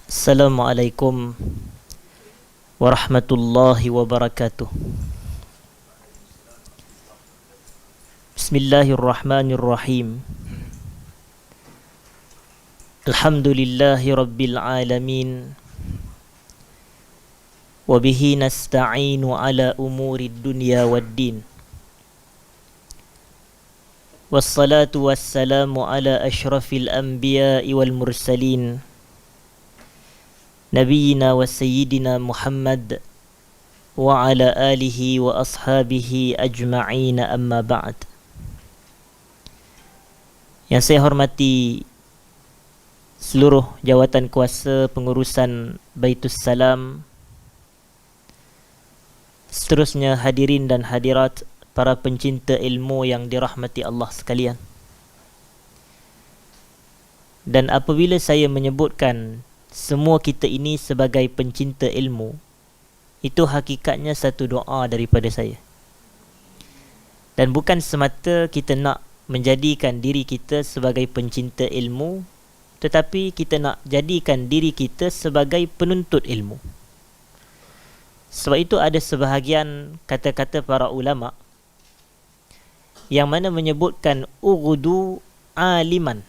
Assalamualaikum warahmatullahi wabarakatuh. Bismillahirrahmanirrahim. Alhamdulillahi rabbil alamin. Wabihi nasta'inu ala umuri dunya waddin. Wassalatu wassalamu ala ashrafil anbiya'i wal mursalin, Nabiyyina wa sayyidina Muhammad wa ala alihi wa ashabihi ajma'ina, amma ba'd. Yang saya hormati seluruh jawatan kuasa pengurusan Baitus Salam, seterusnya hadirin dan hadirat, para pencinta ilmu yang dirahmati Allah sekalian. Dan apabila saya menyebutkan semua kita ini sebagai pencinta ilmu, itu hakikatnya satu doa daripada saya. Dan bukan semata kita nak menjadikan diri kita sebagai pencinta ilmu, tetapi kita nak jadikan diri kita sebagai penuntut ilmu. Sebab itu ada sebahagian kata-kata para ulama yang mana menyebutkan ughdu aliman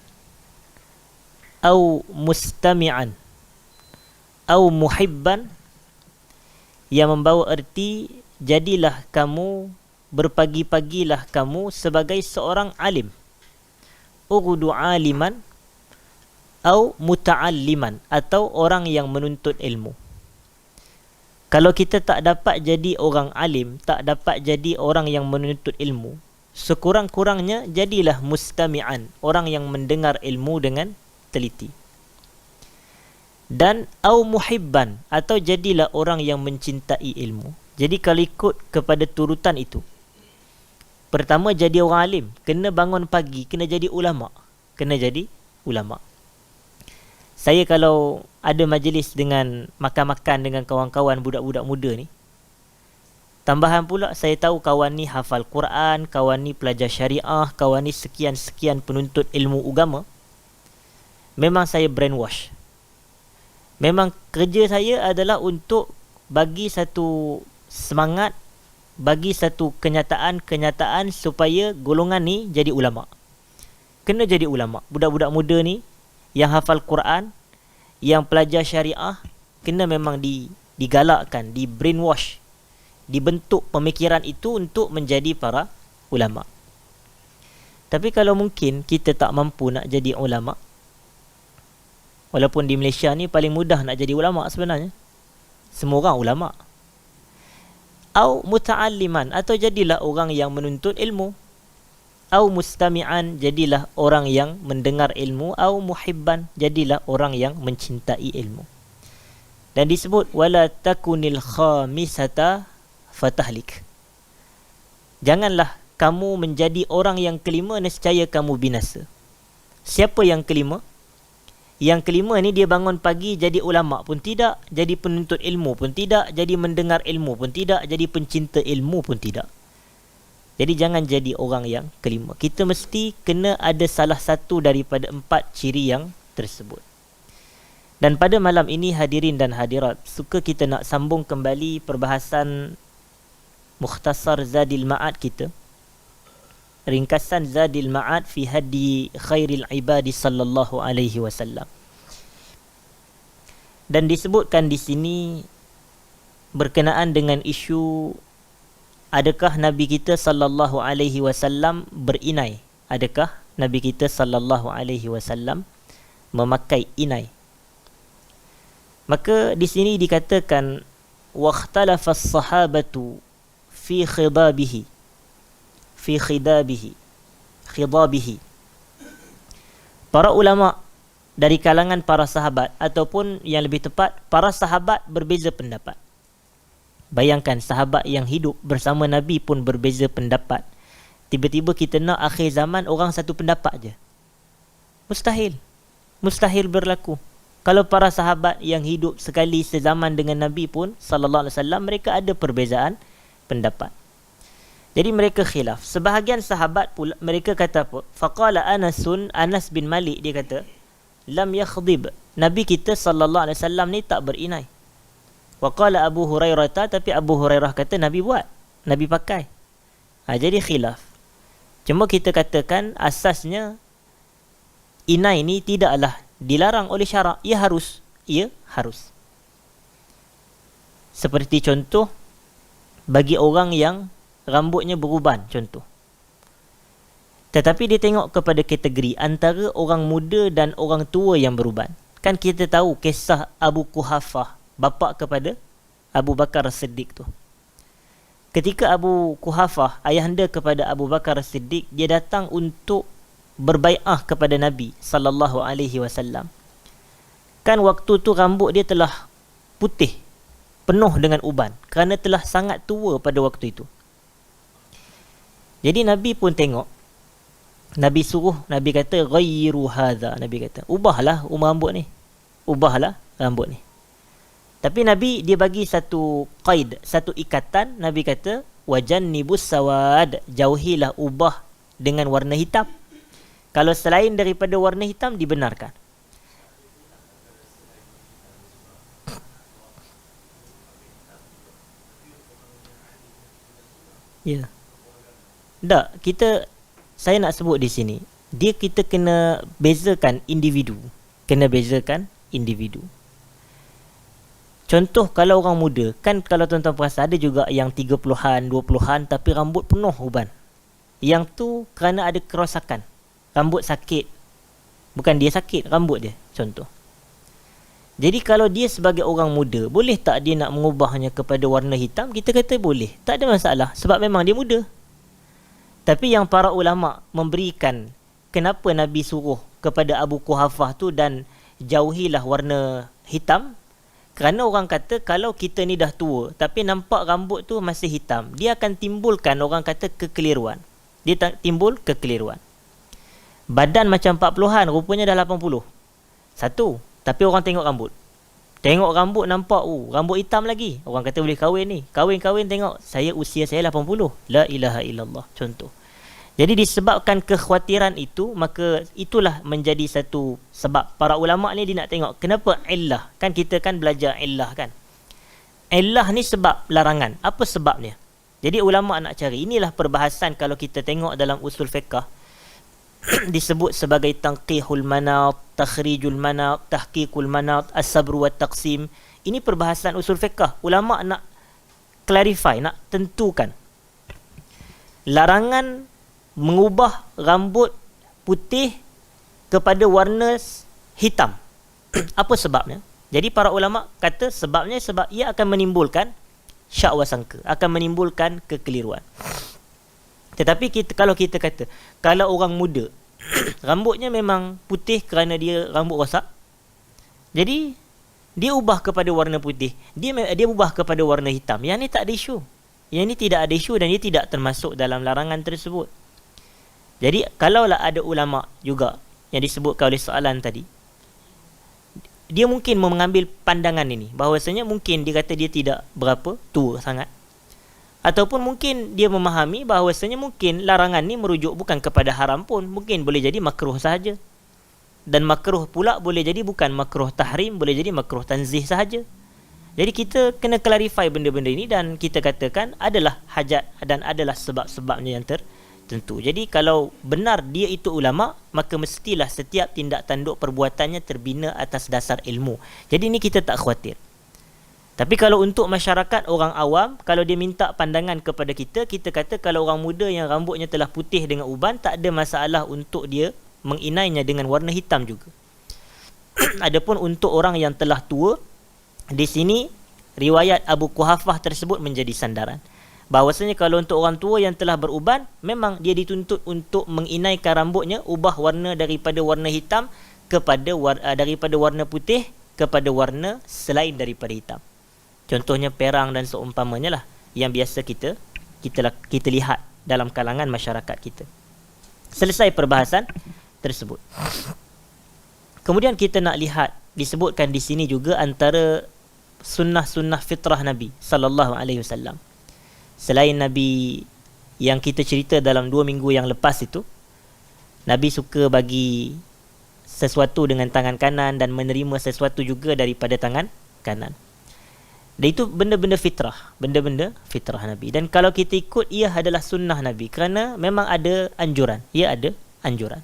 au mustami'an au muhibban, yang membawa erti jadilah kamu, berpagi-pagilah kamu sebagai seorang alim. Ughdu aliman au muta'alliman, atau orang yang menuntut ilmu. Kalau kita tak dapat jadi orang alim, tak dapat jadi orang yang menuntut ilmu, sekurang-kurangnya jadilah mustami'an, orang yang mendengar ilmu dengan teliti. Dan au muhibban, atau jadilah orang yang mencintai ilmu. Jadi kalau ikut kepada turutan itu, pertama jadi orang alim, kena bangun pagi, kena jadi ulama. Kena jadi ulama. Saya kalau ada majlis dengan makan-makan dengan kawan-kawan budak-budak muda ni, tambahan pula saya tahu kawan ni hafal Quran, kawan ni pelajar syariah, kawan ni sekian-sekian penuntut ilmu agama. Memang saya brainwash. Memang kerja saya adalah untuk bagi satu semangat, bagi satu kenyataan supaya golongan ni jadi ulama. Kena jadi ulama. Budak-budak muda ni yang hafal Quran, yang pelajar syariah, kena memang digalakkan, di brainwash, dibentuk pemikiran itu untuk menjadi para ulama. Tapi kalau mungkin kita tak mampu nak jadi ulama, walaupun di Malaysia ni paling mudah nak jadi ulama sebenarnya, semua orang ulama. Au muta'alliman, atau jadilah orang yang menuntut ilmu. Au mustami'an, jadilah orang yang mendengar ilmu. Au muhibban, jadilah orang yang mencintai ilmu. Dan disebut wala takunil khamisata fatahlik. Janganlah kamu menjadi orang yang kelima, nescaya kamu binasa. Siapa yang kelima? Yang kelima ni dia bangun pagi jadi ulama pun tidak, jadi penuntut ilmu pun tidak, jadi mendengar ilmu pun tidak, jadi pencinta ilmu pun tidak. Jadi jangan jadi orang yang kelima. Kita mesti kena ada salah satu daripada 4 ciri yang tersebut. Dan pada malam ini hadirin dan hadirat, suka kita nak sambung kembali perbahasan Mukhtasar Zadil Ma'ad kita. Ringkasan Zadil Ma'ad fi hadi khairil ibadi sallallahu alaihi wasallam. Dan disebutkan di sini berkenaan dengan isu adakah Nabi kita sallallahu alaihi wasallam berinai? Adakah Nabi kita sallallahu alaihi wasallam memakai inai? Maka di sini dikatakan waqtalafa as-sahabatu fi khidabihi khidabihi. Para ulama dari kalangan para sahabat, ataupun yang lebih tepat, para sahabat berbeza pendapat. Bayangkan sahabat yang hidup bersama Nabi pun berbeza pendapat. Tiba-tiba kita nak akhir zaman orang satu pendapat je. Mustahil berlaku. Kalau para sahabat yang hidup sekali sezaman dengan Nabi pun sallallahu alaihi wasallam, mereka ada perbezaan pendapat. Jadi mereka khilaf. Sebahagian sahabat pula mereka kata apa? Faqala Anas bin Malik, dia kata, lam yakhdib. Nabi kita sallallahu alaihi wasallam ni tak berinai. Wa qala Abu Hurairah, tapi Abu Hurairah kata Nabi buat, Nabi pakai. Jadi khilaf. Cuma kita katakan asasnya inai ni tidaklah dilarang oleh syarak, ia harus. Seperti contoh bagi orang yang rambutnya beruban contoh. Tetapi dia tengok kepada kategori antara orang muda dan orang tua yang beruban. Kan kita tahu kisah Abu Quhafah, bapa kepada Abu Bakar As-Siddiq tu. Ketika Abu Quhafah, ayahanda kepada Abu Bakar As-Siddiq, dia datang untuk berbai'ah kepada Nabi sallallahu alaihi wasallam. Kan waktu tu rambut dia telah putih, penuh dengan uban, kerana telah sangat tua pada waktu itu. Jadi Nabi pun tengok, Nabi suruh, Nabi kata ghayyiru hadha, Nabi kata ubahlah rambut ni, ubahlah rambut ni. Tapi Nabi dia bagi satu qaid, satu ikatan. Nabi kata wajannibus sawad, jauhilah ubah dengan warna hitam. Kalau selain daripada warna hitam dibenarkan. Ya. Tak, saya nak sebut di sini, kita kena bezakan individu. Contoh kalau orang muda, kan kalau tuan-tuan perasan ada juga yang 30-an, 20-an tapi rambut penuh uban. Yang tu kerana ada kerosakan. Rambut sakit. Bukan dia sakit, rambut dia. Contoh. Jadi kalau dia sebagai orang muda, boleh tak dia nak mengubahnya kepada warna hitam? Kita kata boleh. Tak ada masalah. Sebab memang dia muda. Tapi yang para ulama memberikan kenapa Nabi suruh kepada Abu Quhafah tu dan jauhilah warna hitam, kerana orang kata kalau kita ni dah tua tapi nampak rambut tu masih hitam, dia akan timbulkan, orang kata, kekeliruan. Dia timbul kekeliruan. Badan macam 40-an, rupanya dah 80. Satu, tapi orang tengok rambut. Tengok rambut nampak, rambut hitam lagi. Orang kata boleh kahwin ni. Kahwin tengok, usia saya 80. La ilaha illallah. Contoh. Jadi disebabkan kekhawatiran itu, maka itulah menjadi satu sebab. Para ulama' ni dia nak tengok kenapa illah. Kan kita kan belajar illah kan. Illah ni sebab larangan. Apa sebabnya? Jadi ulama' nak cari. Inilah perbahasan kalau kita tengok dalam usul fiqh. Disebut sebagai tanqihul manat, takhrijul manat, tahqiqul manat, as-sabr wa taqsim. Ini perbahasan usul fiqh. Ulama' nak clarify, nak tentukan. Larangan mengubah rambut putih kepada warna hitam. Apa sebabnya? Jadi para ulama kata sebabnya sebab ia akan menimbulkan syak wa sangka, akan menimbulkan kekeliruan. Tetapi kalau kita kata kalau orang muda rambutnya memang putih kerana dia rambut rosak, jadi dia ubah kepada warna putih, dia ubah kepada warna hitam, yang ni tak ada isu. Yang ni tidak ada isu dan dia tidak termasuk dalam larangan tersebut. Jadi kalaulah ada ulama juga yang disebutkan oleh soalan tadi, dia mungkin mengambil pandangan ini, bahawasanya mungkin dia kata dia tidak berapa tua sangat, ataupun mungkin dia memahami bahawasanya mungkin larangan ni merujuk bukan kepada haram pun, mungkin boleh jadi makruh sahaja. Dan makruh pula boleh jadi bukan makruh tahrim, boleh jadi makruh tanzih sahaja. Jadi kita kena clarify benda-benda ini dan kita katakan adalah hajat dan adalah sebab-sebabnya yang tertentu. Jadi kalau benar dia itu ulama, maka mestilah setiap tindak tanduk perbuatannya terbina atas dasar ilmu. Jadi ini kita tak khawatir. Tapi kalau untuk masyarakat orang awam, kalau dia minta pandangan kepada kita, kita kata kalau orang muda yang rambutnya telah putih dengan uban, tak ada masalah untuk dia menginainya dengan warna hitam juga. Adapun untuk orang yang telah tua, di sini riwayat Abu Quhafah tersebut menjadi sandaran. Bahawasanya kalau untuk orang tua yang telah beruban, memang dia dituntut untuk menginaikan rambutnya, ubah warna daripada warna hitam kepada daripada warna putih kepada warna selain daripada hitam. Contohnya perang dan seumpamanya lah yang biasa kita lihat dalam kalangan masyarakat kita. Selesai perbahasan tersebut. Kemudian kita nak lihat, disebutkan di sini juga antara sunnah-sunnah fitrah Nabi sallallahu alaihi wasallam. Selain Nabi yang kita cerita dalam 2 minggu yang lepas itu, Nabi suka bagi sesuatu dengan tangan kanan dan menerima sesuatu juga daripada tangan kanan. Dan itu benda-benda fitrah, benda-benda fitrah Nabi. Dan kalau kita ikut, ia adalah sunnah Nabi, kerana memang ada anjuran, ia ada anjuran.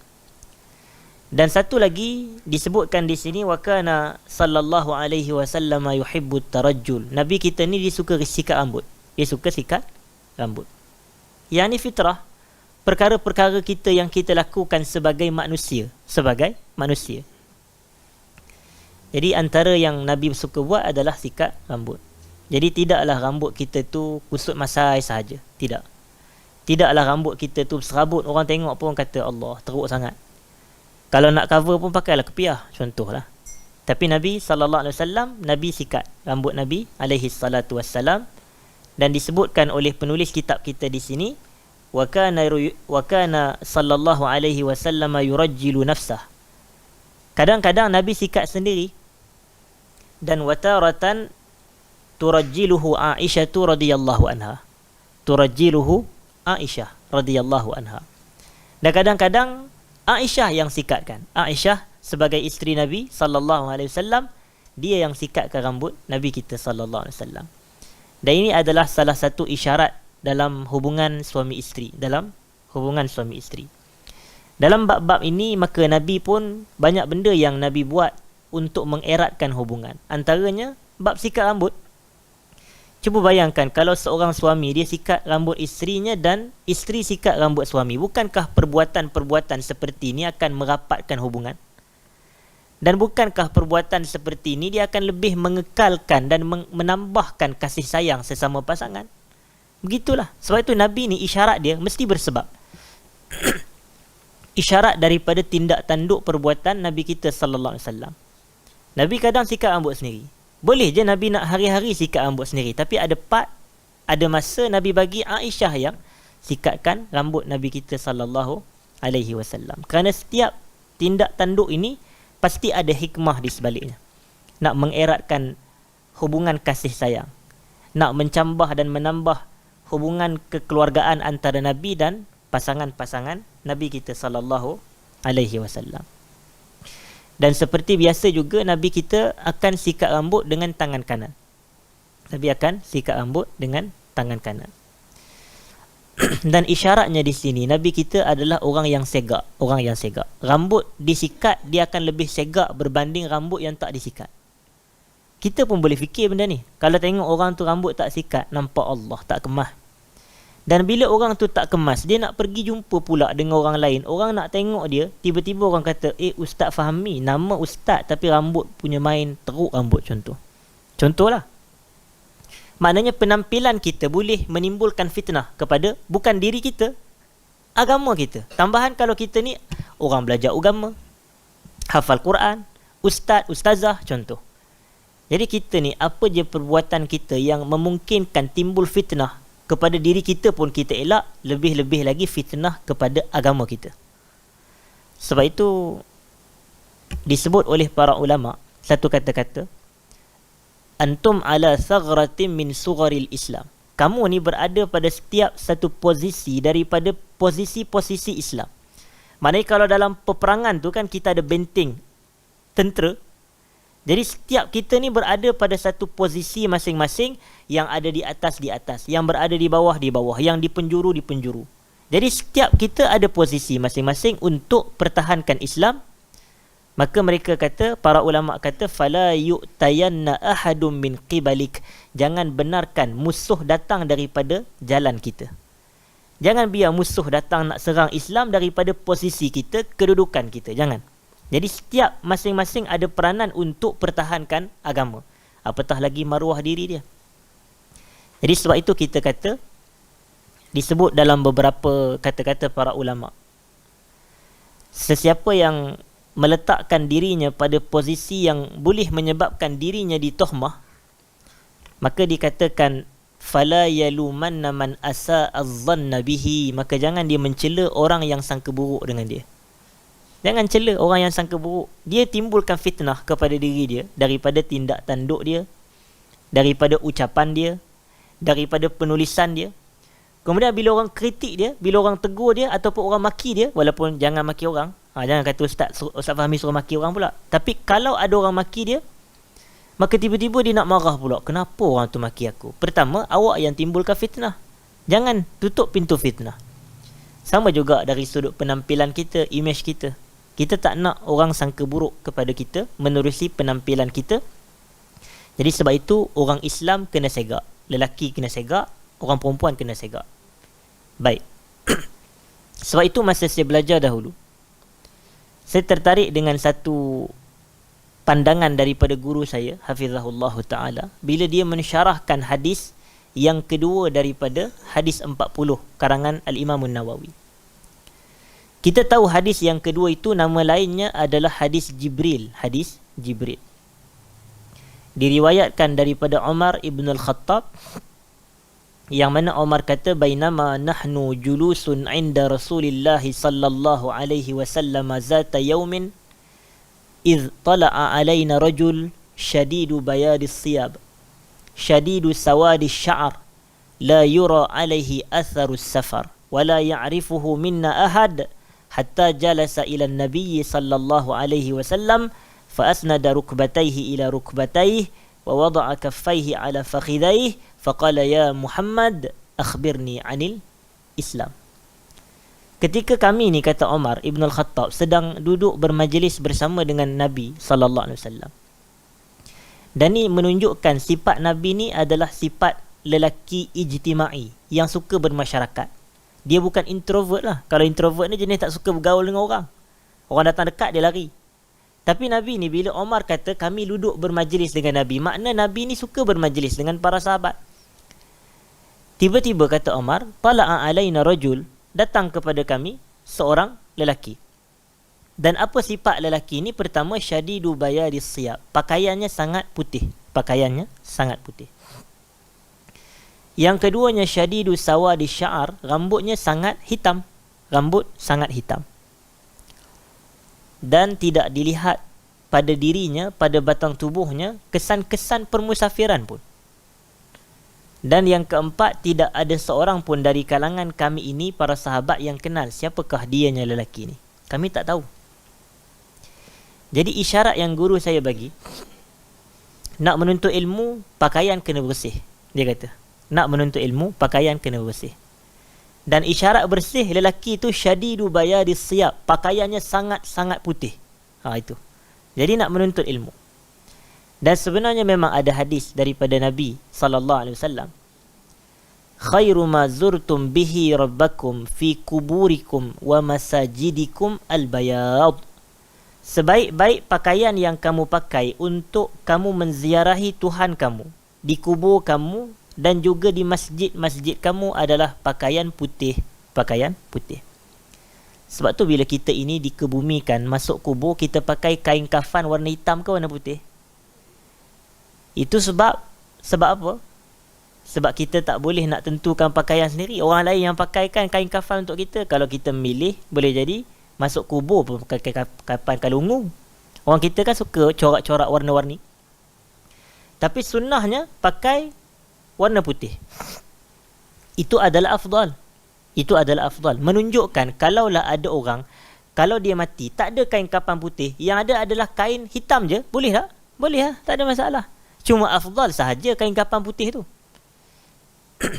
Dan satu lagi disebutkan di sini, wa kana sallallahu alaihi wasallam yuhibbut tarajjul. Nabi kita ni dia suka sikat rambut. Dia suka sikat rambut. Yang ni fitrah, perkara-perkara kita yang kita lakukan sebagai manusia, sebagai manusia. Jadi antara yang Nabi suka buat adalah sikat rambut. Jadi tidaklah rambut kita tu kusut masai sahaja, tidak. Tidaklah rambut kita tu serabut, orang tengok pun kata Allah teruk sangat. Kalau nak cover pun pakailah kepiah, contohlah. Tapi Nabi SAW, Nabi sikat rambut Nabi SAW. Dan disebutkan oleh penulis kitab kita di sini, wa kana sallallahu alaihi wasallam yurajjilu nafsah. Kadang-kadang Nabi sikat sendiri. Dan wataratan turajjiluhu Aisyah radhiyallahu anha. Turajjiluhu Aisyah radhiyallahu anha. Dan kadang-kadang Aisyah yang sikatkan. Aisyah sebagai isteri Nabi sallallahu alaihi wasallam, dia yang sikatkan rambut Nabi kita sallallahu alaihi wasallam. Dan ini adalah salah satu isyarat dalam hubungan suami isteri, dalam hubungan suami isteri. Dalam bab-bab ini, maka Nabi pun banyak benda yang Nabi buat untuk mengeratkan hubungan. Antaranya bab sikat rambut. Cuba bayangkan kalau seorang suami dia sikat rambut isterinya dan isteri sikat rambut suami. Bukankah perbuatan-perbuatan seperti ini akan merapatkan hubungan? Dan bukankah perbuatan seperti ini dia akan lebih mengekalkan dan menambahkan kasih sayang sesama pasangan? Begitulah. Sebab itu Nabi ni isyarat dia mesti bersebab. Isyarat daripada tindak tanduk perbuatan Nabi kita sallallahu alaihi wasallam. Nabi kadang sikat rambut sendiri. Boleh je Nabi nak hari-hari sikat rambut sendiri, tapi ada masa Nabi bagi Aisyah yang sikatkan rambut Nabi kita sallallahu alaihi wasallam. Kerana setiap tindak tanduk ini pasti ada hikmah di sebaliknya. Nak mengeratkan hubungan kasih sayang, nak mencambah dan menambah hubungan kekeluargaan antara Nabi dan pasangan-pasangan Nabi kita sallallahu alaihi wasallam. Dan seperti biasa juga Nabi kita akan sikat rambut dengan tangan kanan. Nabi akan sikat rambut dengan tangan kanan. Dan isyaratnya di sini, Nabi kita adalah orang yang segak, orang yang segak. Rambut disikat, dia akan lebih segak berbanding rambut yang tak disikat. Kita pun boleh fikir benda ni. Kalau tengok orang tu rambut tak sikat, nampak Allah tak kemas. Dan bila orang tu tak kemas, dia nak pergi jumpa pula dengan orang lain. Orang nak tengok dia, tiba-tiba orang kata, Ustaz Fahmi, nama Ustaz tapi rambut punya main teruk rambut, contoh. Contohlah. Maknanya penampilan kita boleh menimbulkan fitnah kepada bukan diri kita, agama kita. Tambahan kalau kita ni orang belajar agama, hafal Quran, ustaz, ustazah, contoh. Jadi kita ni, apa je perbuatan kita yang memungkinkan timbul fitnah kepada diri kita pun kita elak, lebih-lebih lagi fitnah kepada agama kita. Sebab itu disebut oleh para ulama satu kata-kata, antum ala saghratin min sugharil Islam. Kamu ni berada pada setiap satu posisi daripada posisi-posisi Islam. Maknanya kalau dalam peperangan tu kan kita ada benteng tentera. Jadi setiap kita ni berada pada satu posisi masing-masing, yang ada di atas, yang berada di bawah, yang di penjuru. Jadi setiap kita ada posisi masing-masing untuk pertahankan Islam. Maka mereka kata, para ulama kata, fala yu'tayanna ahadum min qibalik. Jangan benarkan musuh datang daripada jalan kita. Jangan biar musuh datang nak serang Islam daripada posisi kita, kedudukan kita. Jangan. Jadi setiap masing-masing ada peranan untuk pertahankan agama, apatah lagi maruah diri dia. Jadi sebab itu kita kata, disebut dalam beberapa kata-kata para ulama, sesiapa yang meletakkan dirinya pada posisi yang boleh menyebabkan dirinya ditohmah, maka dikatakan fala yalumanna man asa'a adh-dhanna bihi, maka jangan dia mencela orang yang sangka buruk dengan dia. Jangan cela orang yang sangka buruk. Dia timbulkan fitnah kepada diri dia daripada tindak tanduk dia, daripada ucapan dia, daripada penulisan dia. Kemudian bila orang kritik dia, bila orang tegur dia ataupun orang maki dia, walaupun jangan maki orang, Jangan kata Ustaz Fahmi suruh maki orang pula. Tapi kalau ada orang maki dia, maka tiba-tiba dia nak marah pula. Kenapa orang tu maki aku? Pertama, awak yang timbulkan fitnah. Jangan tutup pintu fitnah. Sama juga dari sudut penampilan kita, image kita. Kita tak nak orang sangka buruk kepada kita menerusi penampilan kita. Jadi sebab itu orang Islam kena segak. Lelaki kena segak, orang perempuan kena segak. Baik. Sebab itu masa saya belajar dahulu, saya tertarik dengan satu pandangan daripada guru saya, hafizahullah ta'ala, bila dia mensyarahkan hadis yang kedua daripada hadis 40 karangan Al-Imam Nawawi. Kita tahu hadis yang kedua itu nama lainnya adalah hadis Jibril. Hadis Jibril diriwayatkan daripada Umar ibn al-Khattab, yang mana Umar kata, bainama nahnu julusun inda Rasulillah sallallahu alaihi wasallam zata yawmin idh tala'a alaina rajul shadidu bayadis siyab shadidu sawadis sya'ar la yura alaihi atharus safar wa la ya'rifuhu minna ahad hatta jalasa ila an-nabiy sallallahu alaihi wasallam fa asnada rukbatayhi ila rukbatayhi wa wada'a kaffayhi ala fakhidayhi faqala ya Muhammad akhbirni anil Islam. Ketika kami ni, kata Umar ibn al-Khattab, sedang duduk bermajlis bersama dengan Nabi sallallahu alaihi wasallam. Dan ni menunjukkan sifat Nabi ni adalah sifat lelaki ijtimai yang suka bermasyarakat. Dia bukan introvert lah. Kalau introvert ni jenis tak suka bergaul dengan orang. Orang datang dekat dia lari. Tapi Nabi ni, bila Umar kata kami duduk bermajlis dengan Nabi, makna Nabi ni suka bermajlis dengan para sahabat. Tiba-tiba kata Umar, tala'a alaina rajul, datang kepada kami seorang lelaki. Dan apa sifat lelaki ni? Pertama, syadidu bayadis siyab, pakaiannya sangat putih. Pakaiannya sangat putih. Yang keduanya, syadidu sawadis sya'ar, rambutnya sangat hitam. Rambut sangat hitam. Dan tidak dilihat pada dirinya, pada batang tubuhnya, kesan-kesan permusafiran pun. Dan yang keempat, tidak ada seorang pun dari kalangan kami ini, para sahabat, yang kenal siapakah dianya lelaki ni. Kami tak tahu. Jadi isyarat yang guru saya bagi, nak menuntut ilmu, pakaian kena bersih. Dia kata, nak menuntut ilmu, pakaian kena bersih. Dan isyarat bersih lelaki itu syadidu bayadis siyab, pakaiannya sangat-sangat putih. Itu. Jadi nak menuntut ilmu. Dan sebenarnya memang ada hadis daripada Nabi sallallahu alaihi wasallam, khairu ma zurtum bihi rabbakum fi kuburikum wa masajidikum al-bayad. Sebaik-baik pakaian yang kamu pakai untuk kamu menziarahi Tuhan kamu di kubur kamu dan juga di masjid-masjid kamu adalah pakaian putih. Pakaian putih. Sebab tu bila kita ini dikebumikan, masuk kubur, kita pakai kain kafan warna hitam ke warna putih? Itu sebab apa? Sebab kita tak boleh nak tentukan pakaian sendiri. Orang lain yang pakaikan kain kafan untuk kita. Kalau kita milih, boleh jadi masuk kubur pun pakai kafan kalungu. Orang kita kan suka corak-corak warna-warni. Tapi sunnahnya pakai warna putih. Itu adalah afdal. Itu adalah afdal. Menunjukkan kalaulah ada orang, kalau dia mati, tak ada kain kafan putih, yang ada adalah kain hitam je, boleh tak? Boleh lah, tak ada masalah. Cuma afdal sahaja kain kafan putih tu.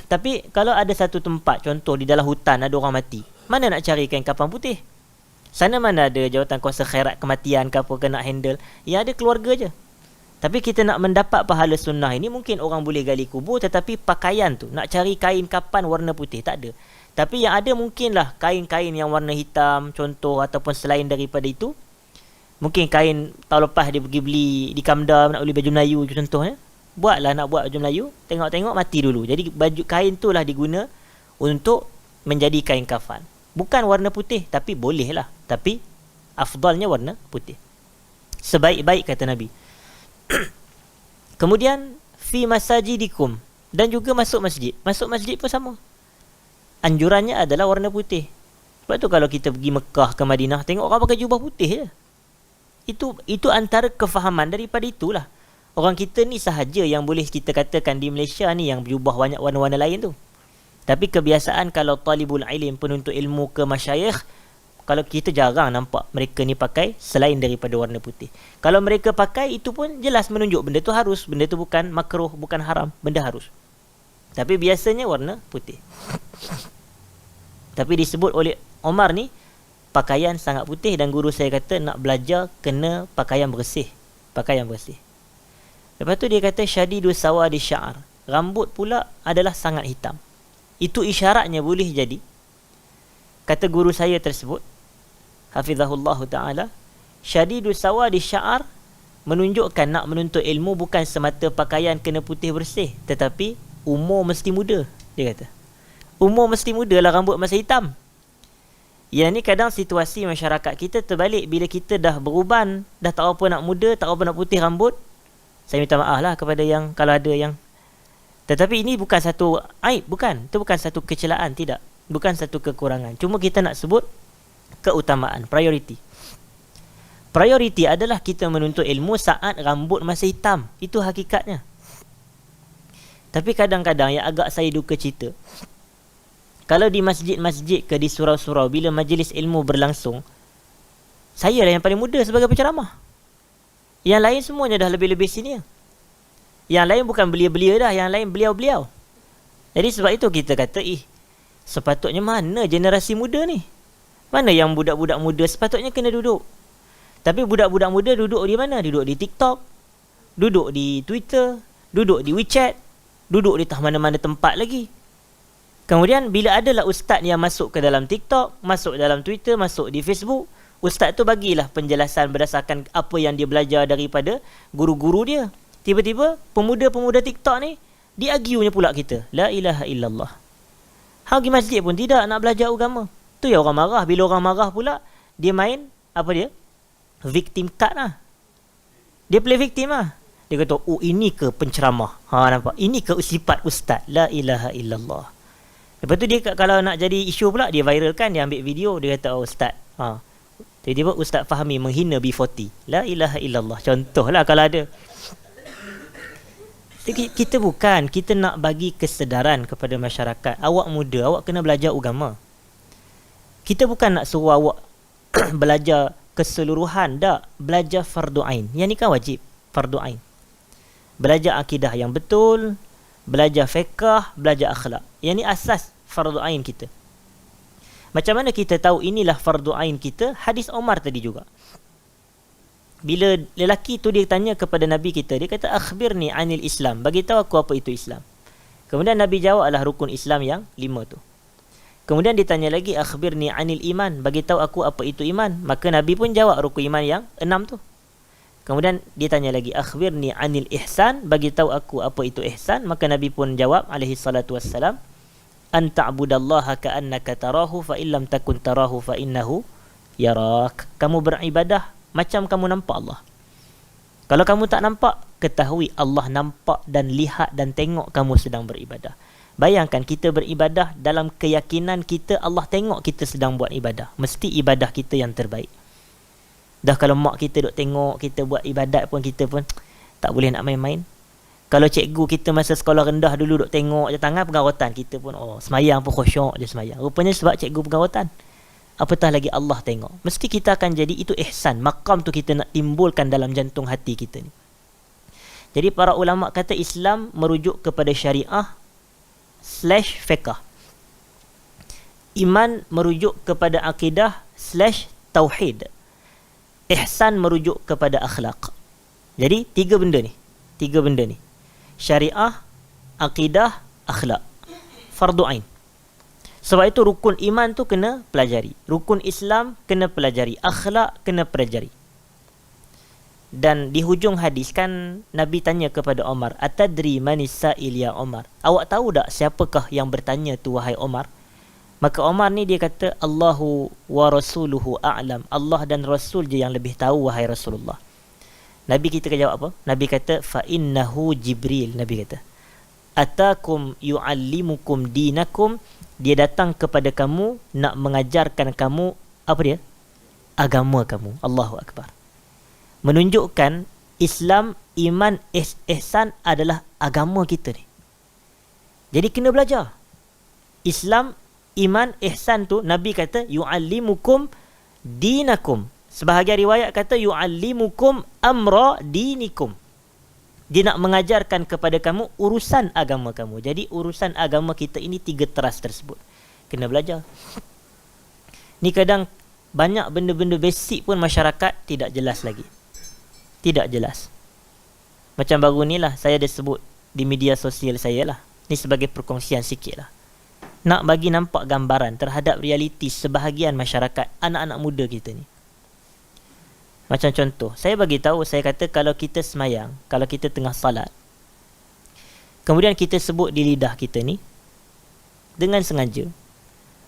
Tapi kalau ada satu tempat, contoh di dalam hutan ada orang mati, mana nak cari kain kafan putih? Sana mana ada jawatan kuasa khairat kematian ke apa ke nak handle? Yang ada keluarga je. Tapi kita nak mendapat pahala sunnah ini, mungkin orang boleh gali kubur, tetapi pakaian tu, nak cari kain kapan warna putih, tak ada. Tapi yang ada mungkinlah kain-kain yang warna hitam, contoh, ataupun selain daripada itu. Mungkin kain tahun lepas dia pergi beli di Kamda, nak beli baju Melayu contohnya. Buatlah, nak buat baju Melayu, tengok-tengok mati dulu. Jadi baju kain tu lah diguna untuk menjadi kain kafan. Bukan warna putih, tapi boleh lah. Tapi afdalnya warna putih. Sebaik-baik kata Nabi. Kemudian fi masajidikum, dan juga masuk masjid. Masuk masjid pun sama. Anjurannya adalah warna putih. Sebab tu kalau kita pergi Mekah ke Madinah, tengok orang pakai jubah putih je. Itu antara kefahaman daripada itulah. Orang kita ni sahaja yang boleh kita katakan di Malaysia ni yang berjubah banyak warna-warna lain tu. Tapi kebiasaan kalau talibul ilm, penuntut ilmu ke masyayikh, kalau kita jarang nampak mereka ni pakai selain daripada warna putih. Kalau mereka pakai, itu pun jelas menunjuk benda tu harus, benda tu bukan makruh, bukan haram, benda harus. Tapi biasanya warna putih. Tapi disebut oleh Omar ni pakaian sangat putih, dan guru saya kata nak belajar kena pakaian bersih, pakaian bersih. Lepas tu dia kata syadidu sawadi sya'ar, rambut pula adalah sangat hitam. Itu isyaratnya boleh jadi, kata guru saya tersebut hafizahullah ta'ala, syadidu sawadi sya'ar menunjukkan nak menuntut ilmu bukan semata pakaian kena putih bersih, tetapi umur mesti muda. Dia kata umur mesti muda lah, rambut masih hitam. Yang ni kadang situasi masyarakat kita terbalik. Bila kita dah beruban, dah tak apa nak muda, tak apa nak putih rambut, saya minta maaf lah kepada yang, kalau ada yang, tetapi ini bukan satu aib, bukan, itu bukan satu kecelaan, tidak, bukan satu kekurangan. Cuma kita nak sebut keutamaan, priority. Priority adalah kita menuntut ilmu saat rambut masih hitam. Itu hakikatnya. Tapi kadang-kadang yang agak saya duka cita, kalau di masjid-masjid ke di surau-surau, bila majlis ilmu berlangsung, saya lah yang paling muda sebagai penceramah. Yang lain semuanya dah lebih-lebih senior. Yang lain bukan belia-belia dah, yang lain beliau-beliau. Jadi sebab itu kita kata, sepatutnya mana generasi muda ni? Mana yang budak-budak muda sepatutnya kena duduk? Tapi budak-budak muda duduk di mana? Duduk di TikTok, duduk di Twitter, duduk di WeChat, duduk di mana-mana tempat lagi. Kemudian bila adalah ustaz yang masuk ke dalam TikTok, masuk dalam Twitter, masuk di Facebook, ustaz tu bagilah penjelasan berdasarkan apa yang dia belajar daripada guru-guru dia. Tiba-tiba pemuda-pemuda TikTok ni diagiunya pula kita. La ilaha illallah. Hang pergi masjid pun tidak nak belajar agama. Tu yang orang marah. Bila orang marah pula, dia main apa dia? Victim card lah. Dia play victim lah. Dia kata, oh ini ke penceramah? Nampak? Ini ke sifat ustaz? La ilaha illallah. Lepas tu dia kalau nak jadi isu pula, dia viralkan, dia ambil video, dia kata, oh ustaz. Tiba-tiba Ustaz Fahmi menghina B40. La ilaha illallah. Contohlah kalau ada. Kita bukan, kita nak bagi kesedaran kepada masyarakat. Awak muda, awak kena belajar agama. Kita bukan nak suruh awak belajar keseluruhan, tak. Belajar fardu ain. Yang ni kan wajib, fardu ain. Belajar akidah yang betul, belajar fiqh, belajar akhlak. Yang ni asas fardu ain kita. Macam mana kita tahu inilah fardu ain kita? Hadis Omar tadi juga. Bila lelaki tu dia tanya kepada Nabi kita, dia kata, akhbirni anil Islam, bagi tahu aku apa itu Islam. Kemudian Nabi jawablah rukun Islam yang 5 tu. Kemudian ditanya lagi, akhbirni anil iman, bagi tahu aku apa itu iman. Maka Nabi pun jawab rukun iman yang 6 tu. Kemudian ditanya lagi, akhbirni anil ihsan, bagi tahu aku apa itu ihsan. Maka Nabi pun jawab alaihi salatu wassalam, an ta'budallaha ka'annaka tarahu fa illam takun tarahu fa innahu yarak. Kamu beribadah macam kamu nampak Allah. Kalau kamu tak nampak, ketahui Allah nampak dan lihat dan tengok kamu sedang beribadah. Bayangkan kita beribadah dalam keyakinan kita Allah tengok kita sedang buat ibadah. Mesti ibadah kita yang terbaik. Dah kalau mak kita duk tengok kita buat ibadat pun, kita pun tak boleh nak main-main. Kalau cikgu kita masa sekolah rendah dulu duk tengok je tangan pengarutan, kita pun semayang pun khusyuk je semayang. Rupanya sebab cikgu pengarutan. Apatah lagi Allah tengok. Mesti kita akan jadi itu ihsan. Maqam tu kita nak timbulkan dalam jantung hati kita ni. Jadi para ulama kata Islam merujuk kepada syariah / fiqh. Iman merujuk kepada akidah / tauhid. Ihsan merujuk kepada akhlak. Jadi tiga benda ni. Syariah, akidah, akhlak. Fardu ain. Sebab itu rukun iman tu kena pelajari. Rukun Islam kena pelajari. Akhlak kena pelajari. Dan di hujung hadis kan Nabi tanya kepada Omar, atadri manis sa'il ya Omar? Awak tahu tak siapakah yang bertanya tu wahai Omar? Maka Omar ni dia kata, Allahu wa rasuluhu a'lam. Allah dan Rasul je yang lebih tahu wahai Rasulullah. Nabi kita jawab apa? Nabi kata, fa innahu Jibril. Nabi kata, atakum yu'allimukum dinakum. Dia datang kepada kamu nak mengajarkan kamu apa dia? Agama kamu. Allahu Akbar. Menunjukkan Islam, iman, ihsan adalah agama kita ni. Jadi kena belajar. Islam, iman, ihsan tu Nabi kata yu'allimukum dinakum. Sebahagian riwayat kata yu'allimukum amra dinikum. Dia nak mengajarkan kepada kamu urusan agama kamu. Jadi urusan agama kita ini 3 teras tersebut. Kena belajar. Ni kadang banyak benda-benda basic pun masyarakat tidak jelas lagi. Tidak jelas. Macam baru ni lah saya ada sebut di media sosial saya lah. Ni sebagai perkongsian sikit lah. Nak bagi nampak gambaran terhadap realiti sebahagian masyarakat, anak-anak muda kita ni. Macam contoh, saya bagi tahu, saya kata kalau kita semayang, kalau kita tengah salat, kemudian kita sebut di lidah kita ni dengan sengaja,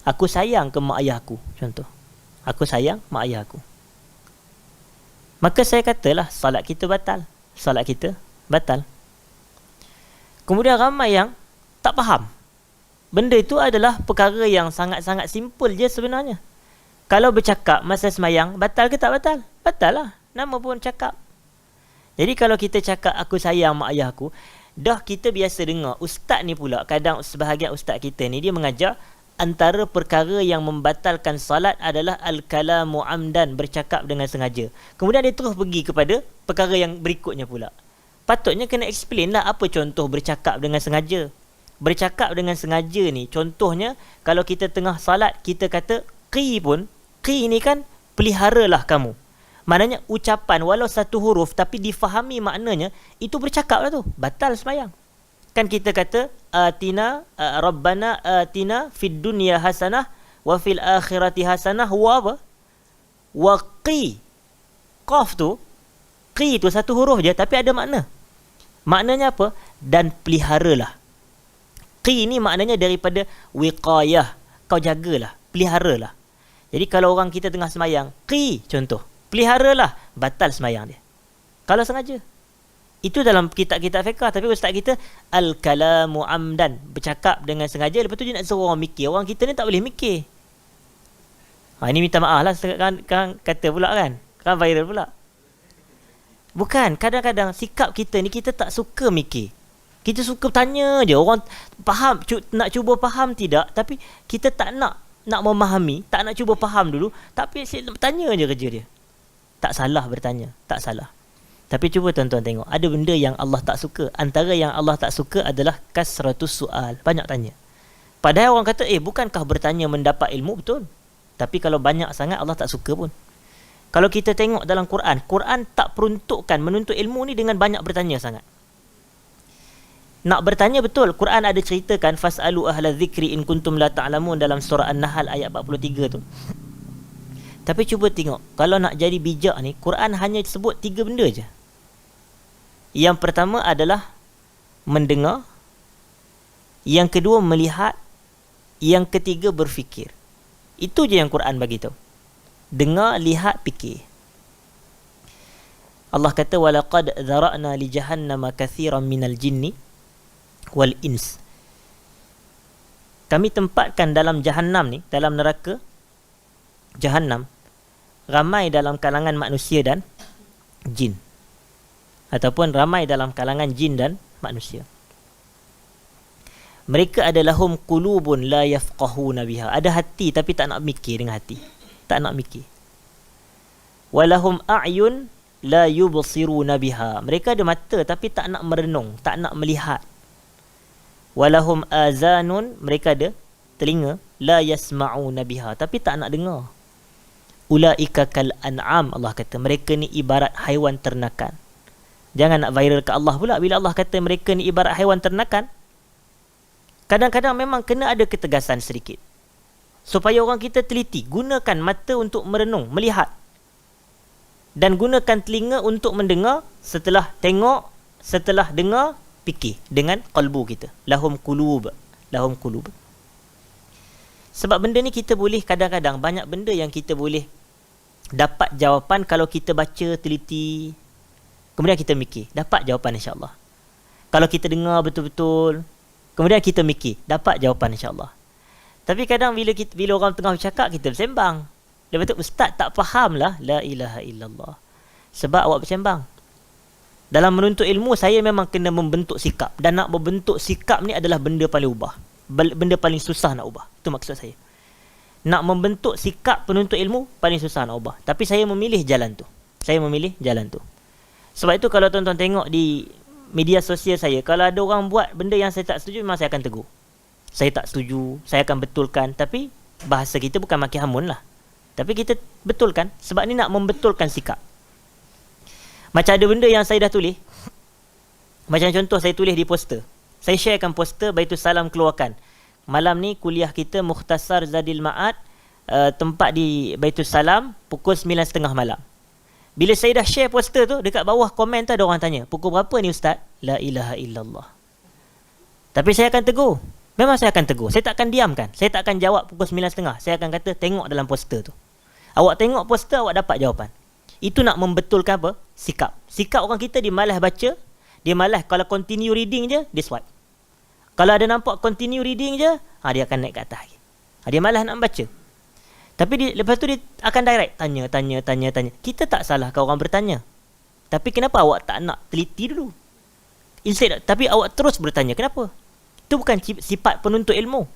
aku sayang ke mak ayah aku, contoh. Aku sayang mak ayah aku. Maka saya katalah salat kita batal. Salat kita batal. Kemudian ramai yang tak faham. Benda itu adalah perkara yang sangat-sangat simple je sebenarnya. Kalau bercakap masa semayang, batal ke tak batal? Batal lah. Nama pun cakap. Jadi kalau kita cakap aku sayang mak ayah aku, dah kita biasa dengar. Ustaz ni pula, kadang sebahagian ustaz kita ni, dia mengajar antara perkara yang membatalkan salat adalah al-kalamu amdan, bercakap dengan sengaja. Kemudian dia terus pergi kepada perkara yang berikutnya pula. Patutnya kena explain lah apa contoh bercakap dengan sengaja. Bercakap dengan sengaja ni, contohnya kalau kita tengah salat, kita kata qi pun, qi ni kan peliharalah kamu. Maknanya ucapan walau satu huruf tapi difahami maknanya, itu bercakap lah tu. Batal semayang. Kan kita kata atina rabbana atina fid dunya hasanah wa fil akhirati hasanah wa apa? Wa qi. Qaf tu, qi tu satu huruf je tapi ada makna. Maknanya apa? Dan peliharalah. Qi ni maknanya daripada wiqayah. Kau jagalah, peliharalah. Jadi kalau orang kita tengah semayang, qi contoh, peliharalah, batal semayang dia. Kalau sengaja. Itu dalam kitab-kitab fiqh. Tapi ustaz kita al-kalamu amdan, bercakap dengan sengaja. Lepas tu dia nak suruh orang mikir. Orang kita ni tak boleh mikir. Ini minta maaf lah kan kata pula kan viral pula. Bukan, kadang-kadang sikap kita ni, kita tak suka mikir. Kita suka tanya je. Orang faham, nak cuba faham tidak. Tapi kita tak nak memahami, tak nak cuba faham dulu. Tapi tanya je kerja dia. Tak salah bertanya, tak salah. Tapi cuba tuan-tuan tengok, ada benda yang Allah tak suka. Antara yang Allah tak suka adalah kasratus soal, banyak tanya. Padahal orang kata, bukankah bertanya mendapat ilmu? Betul. Tapi kalau banyak sangat, Allah tak suka pun. Kalau kita tengok dalam Quran, Quran tak peruntukkan menuntut ilmu ni dengan banyak bertanya sangat. Nak bertanya betul, Quran ada ceritakan fas'alu ahla dzikri in kuntum la ta'lamun dalam surah An-Nahl ayat 43 tu. Tapi cuba tengok, kalau nak jadi bijak ni, Quran hanya sebut 3 benda je. Yang pertama adalah mendengar, yang kedua melihat, yang ketiga berfikir. Itu je yang Quran bagi tahu. Dengar, lihat, fikir. Allah kata walaqad dzara'na li jahannama katsiran minal jinni wal ins. Kami tempatkan dalam Jahannam ni, dalam neraka Jahannam, ramai dalam kalangan manusia dan jin. Ataupun ramai dalam kalangan jin dan manusia. Mereka adalah hum qulubun la yafqahuna biha. Ada hati tapi tak nak mikir dengan hati. Tak nak mikir. Walahum a'yun la yubsiruna biha. Mereka ada mata tapi tak nak merenung, tak nak melihat. Walahum azanun, mereka ada telinga, la yasma'una biha, tapi tak nak dengar. Ulaika kal an'am, Allah kata mereka ni ibarat haiwan ternakan. Jangan nak viral ke Allah pula. Bila Allah kata mereka ni ibarat haiwan ternakan, kadang-kadang memang kena ada ketegasan sedikit. Supaya orang kita teliti. Gunakan mata untuk merenung, melihat. Dan gunakan telinga untuk mendengar. Setelah tengok, setelah dengar, fikir dengan qalbu kita. Lahum qulub. Lahum qulub. Sebab benda ni kita boleh kadang-kadang, banyak benda yang kita boleh dapat jawapan kalau kita baca teliti. Kemudian kita mikir, dapat jawapan insya-Allah. Kalau kita dengar betul-betul, kemudian kita mikir, dapat jawapan insya-Allah. Tapi kadang bila orang tengah bercakap, kita bersembang. Lepas tu ustaz tak faham lah, la ilaha illallah. Sebab awak bersembang. Dalam menuntut ilmu, saya memang kena membentuk sikap. Dan nak membentuk sikap ni adalah benda paling ubah. Benda paling susah nak ubah. Itu maksud saya. Nak membentuk sikap penuntut ilmu paling susah nak ubah. Tapi saya memilih jalan tu. Sebab itu kalau tuan-tuan tengok di media sosial saya, kalau ada orang buat benda yang saya tak setuju, memang saya akan tegur. Saya tak setuju, saya akan betulkan. Tapi bahasa kita bukan maki hamun lah. Tapi kita betulkan. Sebab ni nak membetulkan sikap. Macam ada benda yang saya dah tulis. Macam contoh saya tulis di poster. Saya sharekan poster Baitul Salam keluarkan. Malam ni kuliah kita Mukhtasar Zadil Ma'ad, tempat di Baitul Salam pukul 9.30 malam. Bila saya dah share poster tu, dekat bawah komen tu ada orang tanya, pukul berapa ni Ustaz? La ilaha illallah. Tapi saya akan tegur. Memang saya akan tegur. Saya tak akan diamkan. Saya tak akan jawab pukul 9.30. Saya akan kata, tengok dalam poster tu. Awak tengok poster, awak dapat jawapan. Itu nak membetulkan apa? Sikap. Sikap orang kita, dia malas baca. Dia malas, kalau continue reading je, dia swipe. Kalau ada nampak continue reading je, dia akan naik ke atas. Dia malas nak baca. Tapi lepas tu dia akan direct. Tanya. Kita tak salah kalau orang bertanya. Tapi kenapa awak tak nak teliti dulu? Tapi awak terus bertanya. Kenapa? Itu bukan sifat penuntut ilmu.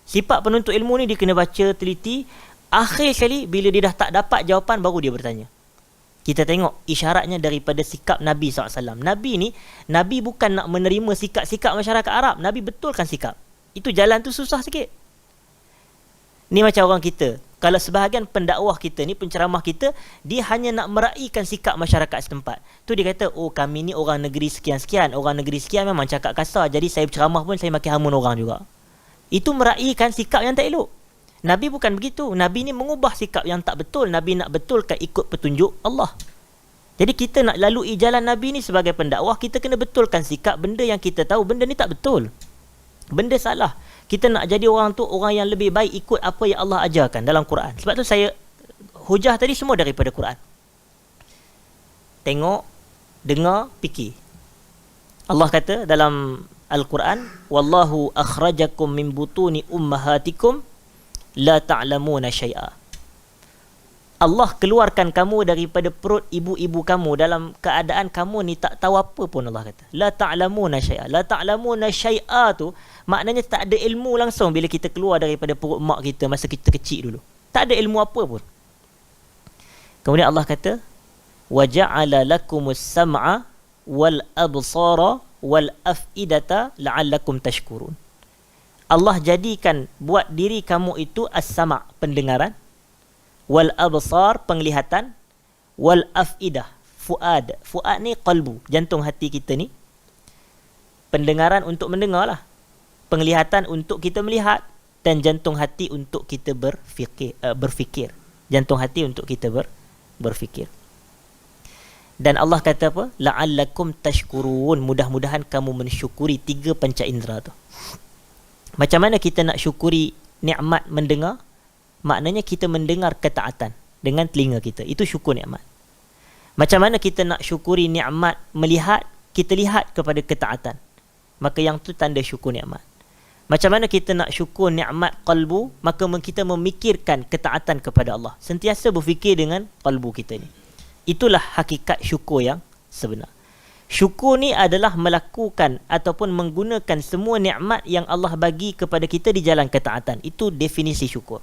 Sifat penuntut ilmu ni dia kena baca, teliti. Akhir sekali, bila dia dah tak dapat jawapan, baru dia bertanya. Kita tengok isyaratnya daripada sikap Nabi SAW. Nabi bukan nak menerima sikap-sikap masyarakat Arab. Nabi betulkan sikap. Itu jalan tu susah sikit. Ni macam orang kita. Kalau sebahagian pendakwah kita ni, penceramah kita, dia hanya nak meraihkan sikap masyarakat setempat. Tu dia kata, kami ni orang negeri sekian-sekian. Orang negeri sekian memang cakap kasar. Jadi saya berceramah pun saya maki hamun orang juga. Itu meraihkan sikap yang tak elok. Nabi bukan begitu. Nabi ni mengubah sikap yang tak betul. Nabi nak betulkan ikut petunjuk Allah. Jadi kita nak lalui jalan Nabi ni sebagai pendakwah, kita kena betulkan sikap benda yang kita tahu benda ni tak betul. Benda salah. Kita nak jadi orang tu orang yang lebih baik ikut apa yang Allah ajarkan dalam Quran. Sebab tu saya hujah tadi semua daripada Quran. Tengok, dengar, fikir. Allah kata dalam Al-Quran, wallahu akhrajakum min butuni ummahatikum la ta'lamuna syai'a. Allah keluarkan kamu daripada perut ibu-ibu kamu dalam keadaan kamu ni tak tahu apa pun. Allah kata la ta'lamuna syai'a. La ta'lamuna syai'a tu maknanya tak ada ilmu langsung bila kita keluar daripada perut mak kita masa kita kecil dulu. Tak ada ilmu apa pun. Kemudian Allah kata wa ja'ala lakumus sam'a wal absara wal af'idata la'allakum tashkurun. Allah jadikan buat diri kamu itu as-sama', pendengaran, wal absar, penglihatan, wal afidah, fuad. Fuad ni qalbu, jantung hati kita ni. Pendengaran untuk mendengar lah, penglihatan untuk kita melihat, dan jantung hati untuk kita berfikir. Jantung hati untuk kita berfikir. Dan Allah kata apa? La'allakum tashkurun, mudah-mudahan kamu mensyukuri 3 panca indera tu. Macam mana kita nak syukuri nikmat mendengar? Maknanya kita mendengar ketaatan dengan telinga kita. Itu syukur nikmat. Macam mana kita nak syukuri nikmat melihat? Kita lihat kepada ketaatan. Maka yang tu tanda syukur nikmat. Macam mana kita nak syukur nikmat qalbu? Maka kita memikirkan ketaatan kepada Allah. Sentiasa berfikir dengan qalbu kita ni. Itulah hakikat syukur yang sebenar. Syukur ni adalah melakukan ataupun menggunakan semua nikmat yang Allah bagi kepada kita di jalan ketaatan. Itu definisi syukur.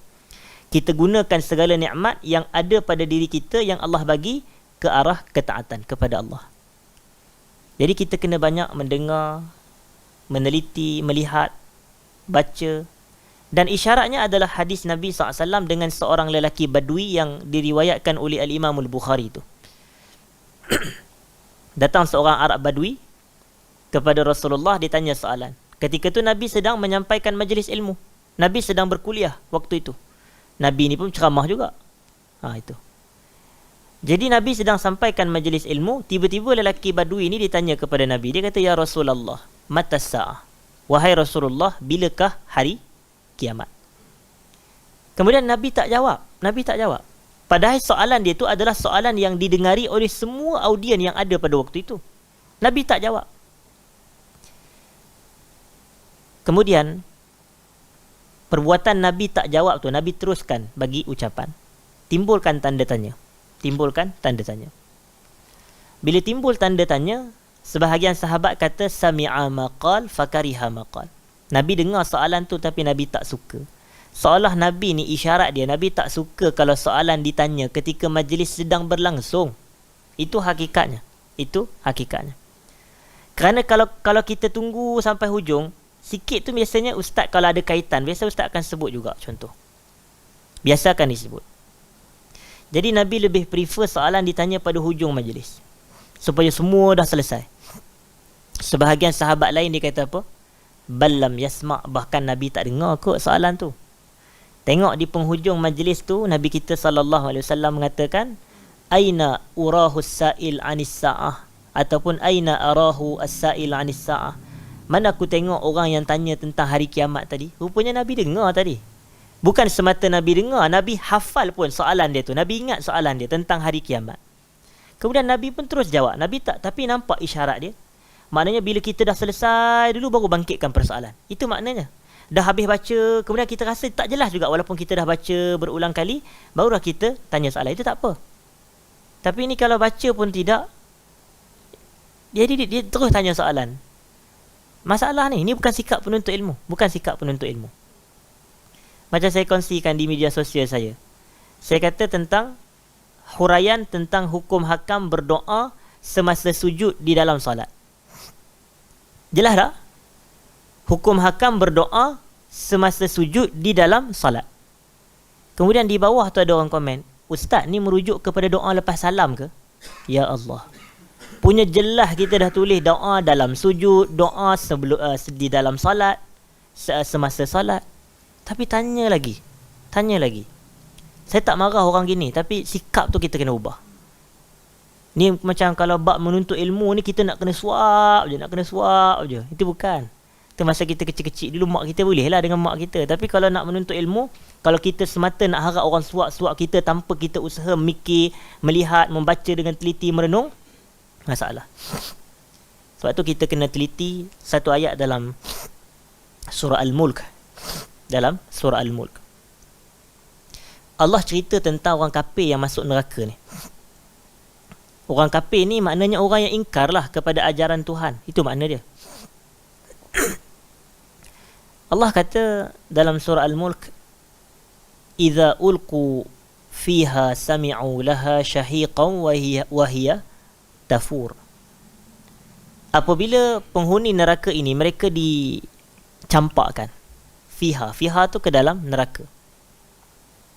Kita gunakan segala nikmat yang ada pada diri kita yang Allah bagi ke arah ketaatan kepada Allah. Jadi kita kena banyak mendengar, meneliti, melihat, baca. Dan isyaratnya adalah hadis Nabi SAW dengan seorang lelaki Badui yang diriwayatkan oleh Al-Imam Al-Bukhari tu. Datang seorang Arab Badui kepada Rasulullah, ditanya soalan. Ketika itu Nabi sedang menyampaikan majlis ilmu. Nabi sedang berkuliah waktu itu. Nabi ni pun ceramah juga. Itu. Jadi Nabi sedang sampaikan majlis ilmu, tiba-tiba lelaki Badui ni ditanya kepada Nabi. Dia kata, "Ya Rasulullah, mata sa'ah?" Wahai Rasulullah, bilakah hari kiamat? Kemudian Nabi tak jawab. Padahal soalan dia tu adalah soalan yang didengari oleh semua audien yang ada pada waktu itu. Nabi tak jawab. Kemudian perbuatan Nabi tak jawab tu, Nabi teruskan bagi ucapan. Timbulkan tanda tanya. Bila timbul tanda tanya, sebahagian sahabat kata sami'a maqal fakariha maqal. Nabi dengar soalan tu tapi Nabi tak suka. Seolah Nabi ni isyarat dia, Nabi tak suka kalau soalan ditanya ketika majlis sedang berlangsung. Itu hakikatnya. Itu hakikatnya. Kerana kalau kita tunggu sampai hujung, sikit tu biasanya ustaz kalau ada kaitan, biasa ustaz akan sebut juga contoh. Biasa akan disebut. Jadi Nabi lebih prefer soalan ditanya pada hujung majlis, supaya semua dah selesai. Sebahagian sahabat lain dia kata apa? Ballam yasma', bahkan Nabi tak dengar kot soalan tu. Tengok di penghujung majlis tu, Nabi kita SAW mengatakan, Aina urahu as-sa'il anis sa'ah, ataupun Aina arahu as-sa'il anis sa'ah. Mana aku tengok orang yang tanya tentang hari kiamat tadi? Rupanya Nabi dengar tadi. Bukan semata Nabi dengar, Nabi hafal pun soalan dia tu. Nabi ingat soalan dia tentang hari kiamat. Kemudian Nabi pun terus jawab. Nabi tak, tapi nampak isyarat dia. Maknanya bila kita dah selesai dulu baru bangkitkan persoalan. Itu maknanya. Dah habis baca, kemudian kita rasa tak jelas juga walaupun kita dah baca berulang kali, barulah kita tanya soalan. Itu tak apa. Tapi ni kalau baca pun tidak, dia terus tanya soalan. Masalah ni bukan sikap penuntut ilmu. Bukan sikap penuntut ilmu. Macam saya kongsikan di media sosial saya. Saya kata tentang huraian tentang hukum hakam berdoa semasa sujud di dalam solat. Jelas tak? Hukum hakam berdoa semasa sujud di dalam solat. Kemudian di bawah tu ada orang komen, Ustaz ni merujuk kepada doa lepas salam ke? Ya Allah. Punya jelas kita dah tulis doa dalam sujud, doa sebelum di dalam solat, semasa solat. Tapi tanya lagi. Saya tak marah orang gini, tapi sikap tu kita kena ubah. Ni macam kalau bab menuntut ilmu ni kita nak kena suap je. Itu bukan. Itu masa kita kecil-kecil dulu mak kita boleh lah dengan mak kita. Tapi kalau nak menuntut ilmu, kalau kita semata nak harap orang suap-suap kita tanpa kita usaha mikir, melihat, membaca dengan teliti, merenung, masalah. Sebab tu kita kena teliti satu ayat dalam surah Al-Mulk. Dalam surah Al-Mulk, Allah cerita tentang orang kafir yang masuk neraka ni. Orang kafir ni maknanya orang yang ingkar lah kepada ajaran Tuhan. Itu makna dia. Allah kata dalam surah Al-Mulk, Iza ulqu fiha sami'u laha syahiqan wa hiya tafur. Apabila penghuni neraka ini, mereka dicampakkan. Fiha tu ke dalam neraka,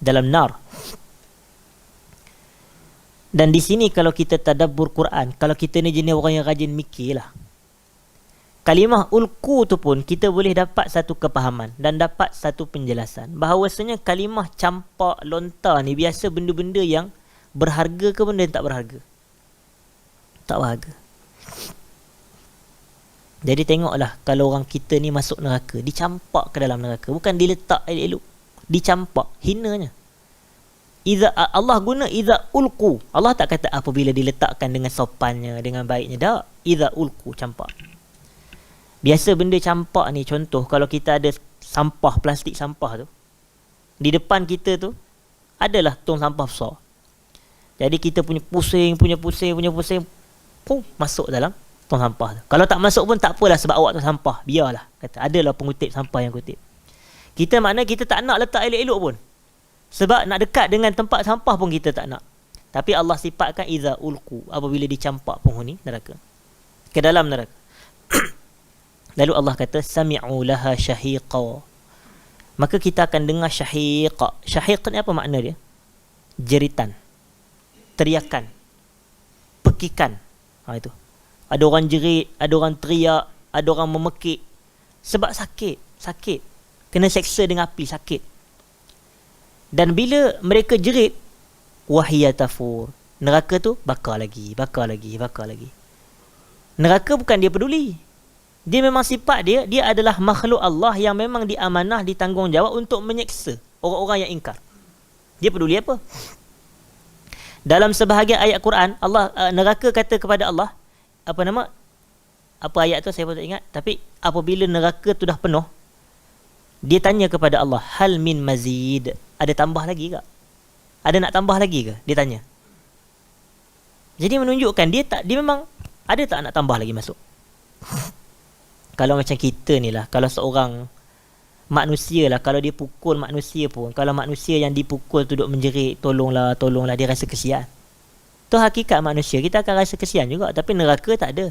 dalam nar. Dan di sini kalau kita tadabbur Quran, kalau kita ni jenis orang yang rajin mikirlah, kalimah ulku tu pun kita boleh dapat satu kepahaman dan dapat satu penjelasan bahawasanya kalimah campak, lontar ni biasa benda-benda yang berharga ke benda yang tak berharga? Tak berharga. Jadi tengoklah kalau orang kita ni masuk neraka, dicampak ke dalam neraka, bukan diletak elok-elok, dicampak, hinanya. Allah guna iza ulqu. Allah tak kata apabila diletakkan dengan sopannya, dengan baiknya. Tak. Iza ulqu, campak. Biasa benda campak ni, contoh kalau kita ada sampah, plastik sampah tu, di depan kita tu adalah tong sampah besar. Jadi kita punya pusing, pum, masuk dalam tong sampah tu. Kalau tak masuk pun tak apalah sebab awak tu sampah, biarlah. Kata adalah pengutip sampah yang kutip. Kita makna kita tak nak letak elok-elok pun. Sebab nak dekat dengan tempat sampah pun kita tak nak. Tapi Allah sifatkan iza ulqu, apabila dicampak penghuni neraka ke dalam neraka. Lalu Allah kata sami'u laha syahiqa. Maka kita akan dengar syahiqa. Syahiq ni apa makna dia? Jeritan, teriakan, pekikan. Itu. Ada orang jerit, ada orang teriak, ada orang memekik. Sebab sakit. Kena seksa dengan api, sakit. Dan bila mereka jerit, wahiyya tafur, neraka tu bakar lagi. Neraka bukan dia peduli. Dia memang sifat dia adalah makhluk Allah yang memang diamanah, ditanggungjawab untuk menyeksa orang-orang yang ingkar. Dia peduli apa? Dalam sebahagian ayat Quran, Allah neraka kata kepada Allah, apa ayat tu saya pun tak ingat, tapi apabila neraka tu dah penuh, dia tanya kepada Allah, hal min mazid, ada tambah lagi ke? Ada nak tambah lagi ke? Dia tanya. Jadi menunjukkan dia memang ada tak nak tambah lagi masuk. Kalau macam kita ni lah, kalau seorang manusia lah, kalau dia pukul manusia pun, kalau manusia yang dipukul tu duk menjerit, tolonglah, tolonglah, dia rasa kesian. Tu hakikat manusia, kita akan rasa kesian juga. Tapi neraka tak ada.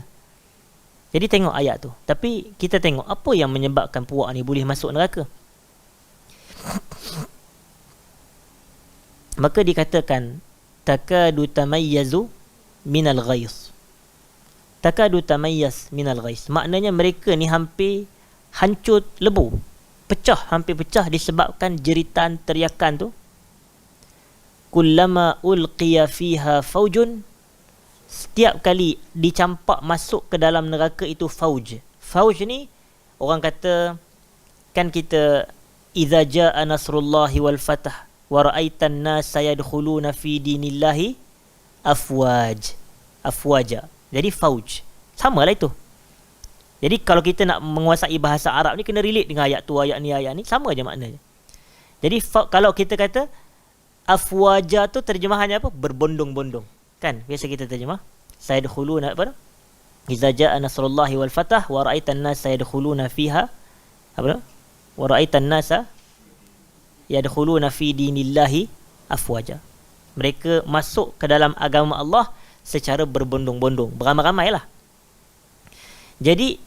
Jadi tengok ayat tu. Tapi kita tengok apa yang menyebabkan puak ni boleh masuk neraka. Maka dikatakan takadu tamayyazu minal ghais. Takadu tamayyaz minal ghais. Maknanya mereka ni hampir hancur lebu. Pecah, hampir pecah disebabkan jeritan teriakan tu. Kullama ulqiya fiha faujun. Setiap kali dicampak masuk ke dalam neraka itu fauj. Fauj ni orang kata, kan kita idza jaa nasrullahi wal fath wa ra'aitan nasa yadkhuluna fi dinillahi afwaj. Afwaja. Jadi fauj. Samalah itu. Jadi kalau kita nak menguasai bahasa Arab ni kena relate dengan ayat tu, ayat ni, sama aja maknanya. Jadi kalau kita kata afwaja tu terjemahannya apa? Berbondong-bondong. Kan? Biasa kita terjemah. Sayadkhuluna apa? Idza jaa nasrullahi wal fath wa ra'aitan nasa yadkhuluna fiha apa? Wa ra'aitan nasa yadkhuluna fi dinillahi afwaja. Mereka masuk ke dalam agama Allah secara berbondong-bondong, beramai-ramai lah. Jadi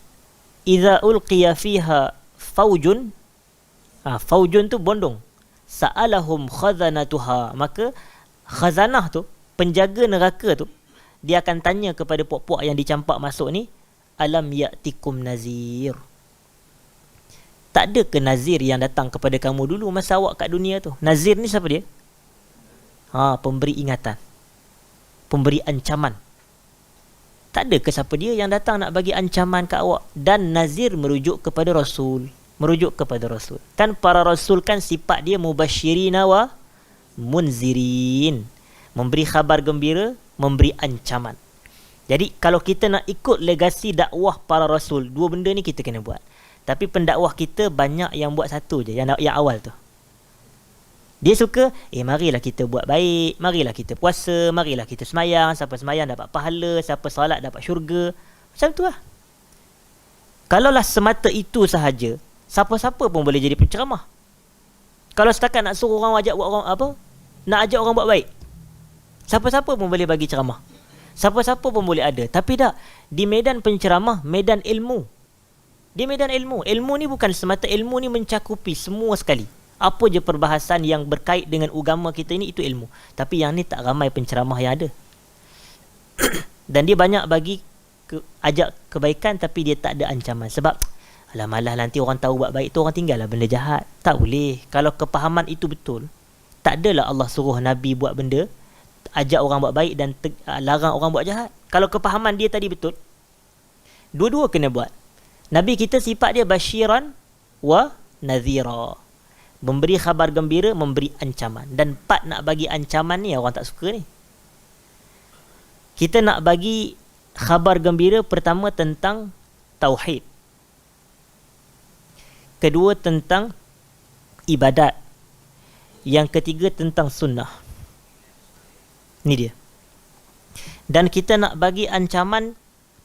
idza ulqiya fiha faujun, faujun tu bondong, sa'alahum khazanatuha, maka khazanah tu, penjaga neraka tu, dia akan tanya kepada puak-puak yang dicampak masuk ni, alam ya'tikum nazir, tak ada ke nazir yang datang kepada kamu dulu masa awak kat dunia tu? Nazir ni siapa dia? Pemberi ingatan, pemberi ancaman. Tak ada ke siapa dia yang datang nak bagi ancaman kat awak? Dan nazir merujuk kepada Rasul. Merujuk kepada Rasul. Kan para Rasul kan sifat dia mubasyirina wa munzirin. Memberi khabar gembira, memberi ancaman. Jadi kalau kita nak ikut legasi dakwah para Rasul, dua benda ni kita kena buat. Tapi pendakwah kita banyak yang buat satu je, yang awal tu. Dia suka, marilah kita buat baik, marilah kita puasa, marilah kita semayang, siapa semayang dapat pahala, siapa solat dapat syurga. Macam tu lah. Kalaulah semata itu sahaja, siapa-siapa pun boleh jadi penceramah. Kalau setakat nak suruh orang ajak buat orang apa? Nak ajak orang buat baik, siapa-siapa pun boleh bagi ceramah. Siapa-siapa pun boleh ada. Tapi tak, di medan penceramah, medan ilmu. Di medan ilmu. Ilmu ni bukan semata, ilmu ni mencakupi semua sekali. Apa je perbahasan yang berkait dengan agama kita ini, itu ilmu. Tapi yang ni tak ramai penceramah yang ada. Dan dia banyak bagi ajak kebaikan, tapi dia tak ada ancaman. Sebab malah nanti orang tahu buat baik tu, orang tinggal lah benda jahat. Tak boleh. Kalau kepahaman itu betul, tak adalah Allah suruh Nabi buat benda, ajak orang buat baik dan larang orang buat jahat. Kalau kepahaman dia tadi betul, dua-dua kena buat. Nabi kita sifat dia basyiran wa nadhira, memberi khabar gembira, memberi ancaman. Dan part nak bagi ancaman ni orang tak suka ni. Kita nak bagi khabar gembira, pertama tentang tauhid, kedua tentang ibadat, yang ketiga tentang sunnah. Ni dia. Dan kita nak bagi ancaman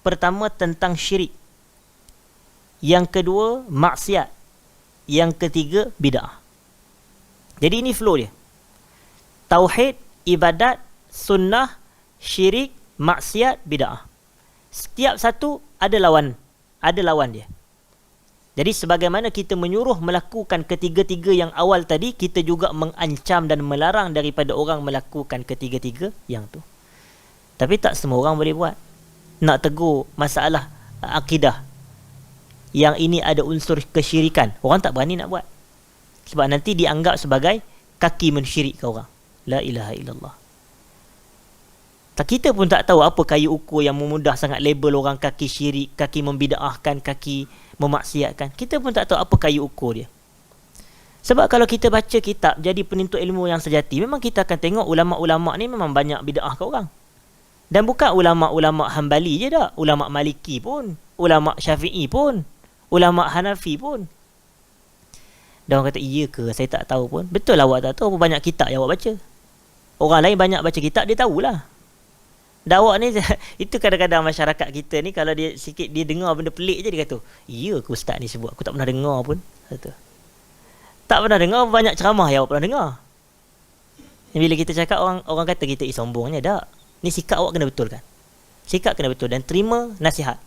pertama tentang syirik, yang kedua maksiat, yang ketiga bid'ah. Jadi ini flow dia. Tauhid, ibadat, sunnah, syirik, maksiat, bid'ah. Setiap satu ada lawan dia. Jadi sebagaimana kita menyuruh melakukan ketiga-tiga yang awal tadi, kita juga mengancam dan melarang daripada orang melakukan ketiga-tiga yang tu. Tapi tak semua orang boleh buat. Nak tegur masalah akidah yang ini ada unsur kesyirikan, orang tak berani nak buat. Sebab nanti dianggap sebagai kaki mensyirikkan orang. La ilaha illallah. Kita pun tak tahu apa kayu ukur yang memudah sangat label orang kaki syirik, kaki membida'ahkan, kaki memaksiatkan. Kita pun tak tahu apa kayu ukur dia. Sebab kalau kita baca kitab jadi penuntut ilmu yang sejati, memang kita akan tengok ulama'-ulama' ni memang banyak bida'ah ke orang. Dan bukan ulama'-ulama' Hambali je dah, ulama' Maliki pun, ulama' Syafi'i pun, ulama' Hanafi pun. Dan orang kata, iya ke? Saya tak tahu pun. Betul lah awak tak tahu, banyak kitab yang awak baca. Orang lain banyak baca kitab, dia tahulah. Dan awak ni, itu kadang-kadang masyarakat kita ni, kalau dia sikit dia dengar benda pelik je, dia kata, iya ke ustaz ni sebut? Aku tak pernah dengar pun. Kata. Tak pernah dengar banyak ceramah yang awak pernah dengar. Bila kita cakap orang kata kita sombongnya, tak. Ni sikap awak kena betulkan. Sikap kena betul dan terima nasihat.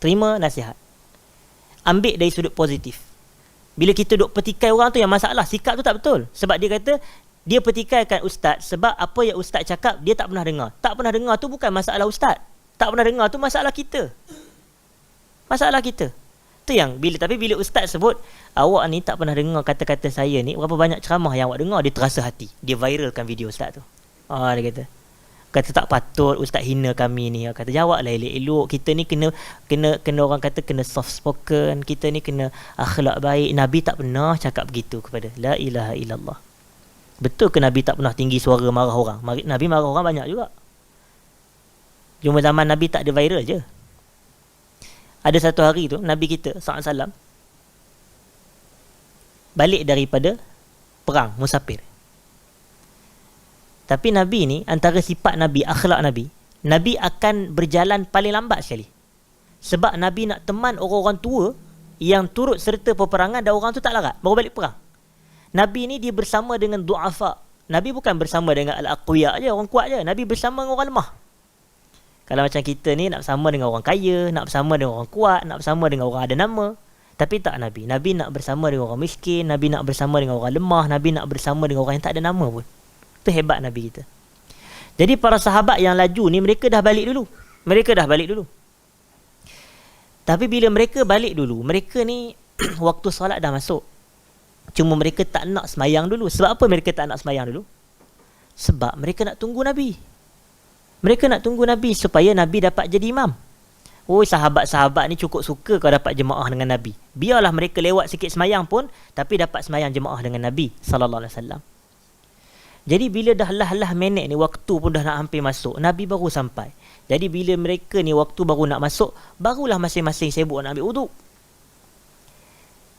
Terima nasihat. Ambil dari sudut positif. Bila kita duk petikai orang tu yang masalah, sikap tu tak betul. Sebab dia kata dia petikaikan ustaz sebab apa yang ustaz cakap dia tak pernah dengar. Tak pernah dengar tu bukan masalah ustaz. Tak pernah dengar tu masalah kita. Masalah kita. Tu yang tapi bila ustaz sebut awak ni tak pernah dengar kata-kata saya ni, berapa banyak ceramah yang awak dengar, dia terasa hati. Dia viralkan video ustaz tu. Dia kata tak patut ustaz hina kami ni. Kata jawablah elok-elok. Kita ni kena orang kata kena soft spoken. Kita ni kena akhlak baik. Nabi tak pernah cakap begitu kepada la ilaha illallah. Betul ke Nabi tak pernah tinggi suara marah orang? Nabi marah orang banyak juga. Cuma zaman Nabi tak ada viral je. Ada satu hari tu Nabi kita SAW balik daripada perang musafir. Tapi Nabi ni, antara sifat Nabi, akhlak Nabi, Nabi akan berjalan paling lambat sekali. Sebab Nabi nak teman orang-orang tua yang turut serta peperangan dan orang tu tak larat, baru balik perang. Nabi ni dia bersama dengan du'afa. Nabi bukan bersama dengan al-aqwiya je, orang kuat je. Nabi bersama dengan orang lemah. Kalau macam kita ni nak bersama dengan orang kaya, nak bersama dengan orang kuat, nak bersama dengan orang ada nama. Tapi tak Nabi. Nabi nak bersama dengan orang miskin, Nabi nak bersama dengan orang lemah, Nabi nak bersama dengan orang yang tak ada nama pun. Itu hebat Nabi kita. Jadi para sahabat yang laju ni, mereka dah balik dulu. Tapi bila mereka balik dulu, mereka ni waktu solat dah masuk. Cuma mereka tak nak semayang dulu. Sebab apa mereka tak nak semayang dulu? Sebab mereka nak tunggu Nabi. Mereka nak tunggu Nabi supaya Nabi dapat jadi imam. Sahabat-sahabat ni cukup suka kau dapat jemaah dengan Nabi. Biarlah mereka lewat sikit semayang pun, tapi dapat semayang jemaah dengan Nabi sallallahu alaihi wasallam. Jadi bila dah lah minit ni, waktu pun dah nak hampir masuk, Nabi baru sampai. Jadi bila mereka ni waktu baru nak masuk, barulah masing-masing sibuk nak ambil wuduk.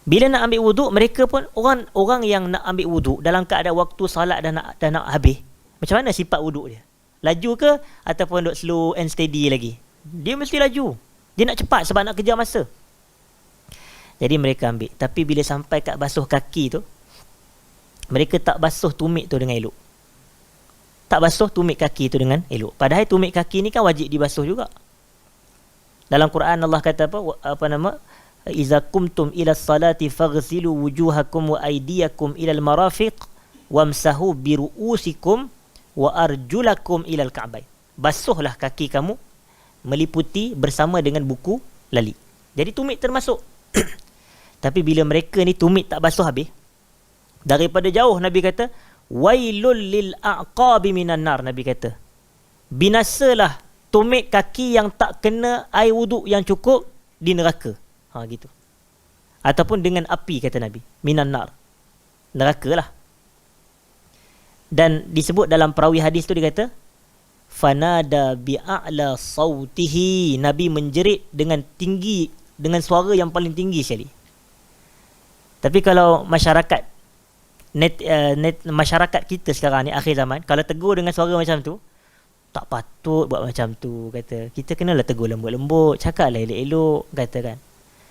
Bila nak ambil wuduk, mereka pun orang yang nak ambil wuduk dalam keadaan waktu salat dah nak habis. Macam mana sifat wuduk dia? Laju ke ataupun duk slow and steady lagi? Dia mesti laju. Dia nak cepat sebab nak kejar masa. Jadi mereka ambil. Tapi bila sampai kat basuh kaki tu, mereka tak basuh tumit tu dengan elok. Tak basuh tumit kaki tu dengan elok. Padahal tumit kaki ni kan wajib dibasuh juga. Dalam Quran Allah kata Iza kumtum ila salati faghsilu wujuhakum wa aydiyakum ila al-marafiq wamsahu biru'usikum wa arjulakum ila al-ka'bain. Basuhlah kaki kamu meliputi bersama dengan buku lali. Jadi tumit termasuk. Tapi bila mereka ni tumit tak basuh habis, daripada jauh Nabi kata wailul lil a'qabi minan nar. Nabi kata binasalah tumit kaki yang tak kena air wuduk yang cukup di neraka. Gitu. Ataupun dengan api kata Nabi, minan nar, neraka lah. Dan disebut dalam perawi hadis tu, dia kata fanada bi'a'la sautihi. Nabi menjerit dengan tinggi, dengan suara yang paling tinggi sekali. Tapi kalau masyarakat masyarakat kita sekarang ni akhir zaman, kalau tegur dengan suara macam tu, tak patut buat macam tu, kata. Kita kenalah tegur lembut-lembut, cakaplah elok-elok, kata kan.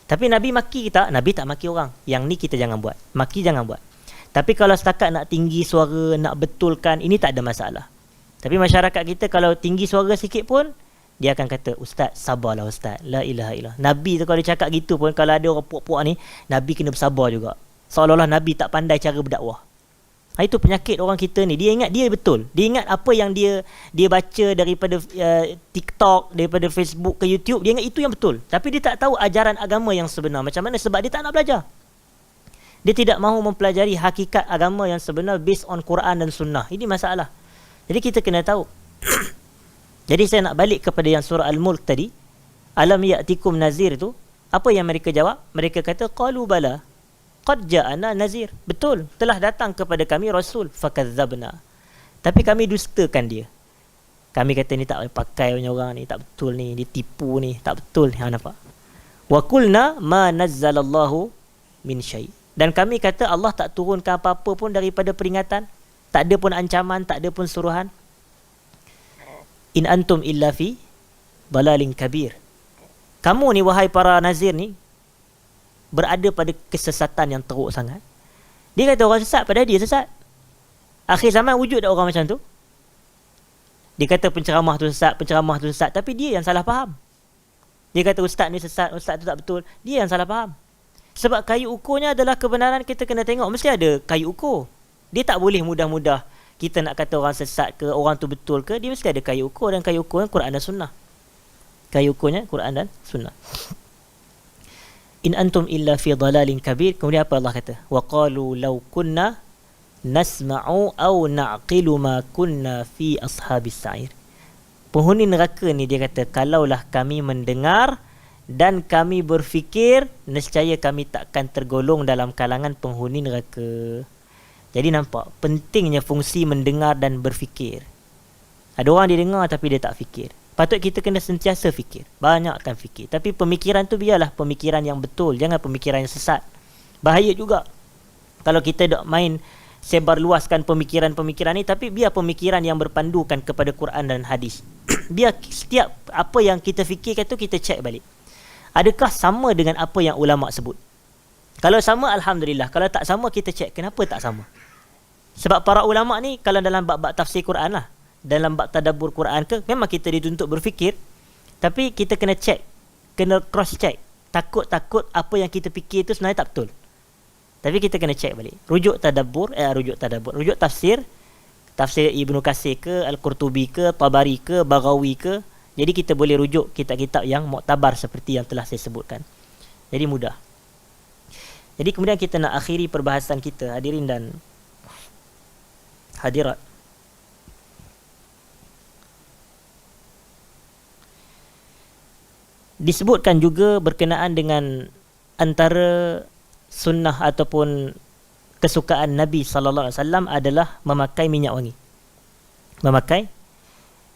Tapi Nabi maki kita, Nabi tak maki orang. Yang ni kita jangan buat. Maki jangan buat. Tapi kalau setakat nak tinggi suara, nak betulkan, ini tak ada masalah. Tapi masyarakat kita kalau tinggi suara sikit pun, dia akan kata, ustaz, sabarlah ustaz. La ilaha illallah. Nabi tu kalau dia cakap gitu pun, kalau ada orang puak-puak ni, Nabi kena bersabar juga. Seolah-olah Nabi tak pandai cara berdakwah. Itu penyakit orang kita ni. Dia ingat dia betul. Dia ingat apa yang dia baca daripada TikTok, daripada Facebook ke YouTube, dia ingat itu yang betul. Tapi dia tak tahu ajaran agama yang sebenar macam mana, sebab dia tak nak belajar. Dia tidak mahu mempelajari hakikat agama yang sebenar based on Quran dan Sunnah. Ini masalah. Jadi kita kena tahu. Jadi saya nak balik kepada yang surah Al-Mulk tadi. Alam ya'tikum nazir tu, apa yang mereka jawab? Mereka kata qalu bala qad ja'ana nazir. Betul, telah datang kepada kami rasul, fakadzabna. Tapi kami dustakan dia. Kami kata ni tak boleh pakai punya orang ni, tak betul ni, dia tipu ni, tak betul. Nampak? Wa qulna ma nazzalallahu min syai'. Dan kami kata Allah tak turunkan apa-apa pun daripada peringatan, tak ada pun ancaman, tak ada pun suruhan. In antum illa fi dalalin kabir. Kamu ni wahai para nazir ni berada pada kesesatan yang teruk sangat. Dia kata orang sesat padahal dia sesat. Akhir zaman wujud tak orang macam tu? Dia kata penceramah tu sesat, tapi dia yang salah faham. Dia kata ustaz ni sesat, ustaz tu tak betul. Dia yang salah faham. Sebab kayu ukurnya adalah kebenaran, kita kena tengok. Mesti ada kayu ukur. Dia tak boleh mudah-mudah kita nak kata orang sesat ke, orang tu betul ke. Dia mesti ada kayu ukur, dan kayu ukurnya Quran dan Sunnah. Kayu ukurnya Quran dan Sunnah. In antum illa fi dhalalin kabir. Kemudian apa Allah kata? Wa qalu law kunna nasma'u aw na'qilu ma kunna fi ashabis sa'ir. Penghuni neraka ni dia kata, kalaulah kami mendengar dan kami berfikir, nescaya kami takkan tergolong dalam kalangan penghuni neraka. Jadi nampak pentingnya fungsi mendengar dan berfikir. Ada orang dia dengar tapi dia tak fikir. Patut kita kena sentiasa fikir, banyakkan fikir. Tapi pemikiran tu biarlah pemikiran yang betul, jangan pemikiran yang sesat. Bahaya juga kalau kita dok main sebar luaskan pemikiran-pemikiran ni, tapi biar pemikiran yang berpandukan kepada Quran dan hadis. Biar setiap apa yang kita fikirkan tu kita cek balik, adakah sama dengan apa yang ulama sebut. Kalau sama, alhamdulillah. Kalau tak sama, kita cek kenapa tak sama. Sebab para ulama ni, kalau dalam bab-bab tafsir Quran lah, dalam bab tadabbur Quran ke, memang kita dituntut berfikir, tapi kita kena cek, kena cross check. Takut-takut apa yang kita fikir tu sebenarnya tak betul. Tapi kita kena cek balik. Rujuk tafsir Ibnu Katsir ke, Al-Qurtubi ke, Tabari ke, Baghawi ke. Jadi kita boleh rujuk kitab-kitab yang muktabar seperti yang telah saya sebutkan. Jadi mudah. Jadi kemudian kita nak akhiri perbahasan kita, hadirin dan hadirat. Disebutkan juga berkenaan dengan antara sunnah ataupun kesukaan Nabi sallallahu alaihi wasallam adalah memakai minyak wangi. Memakai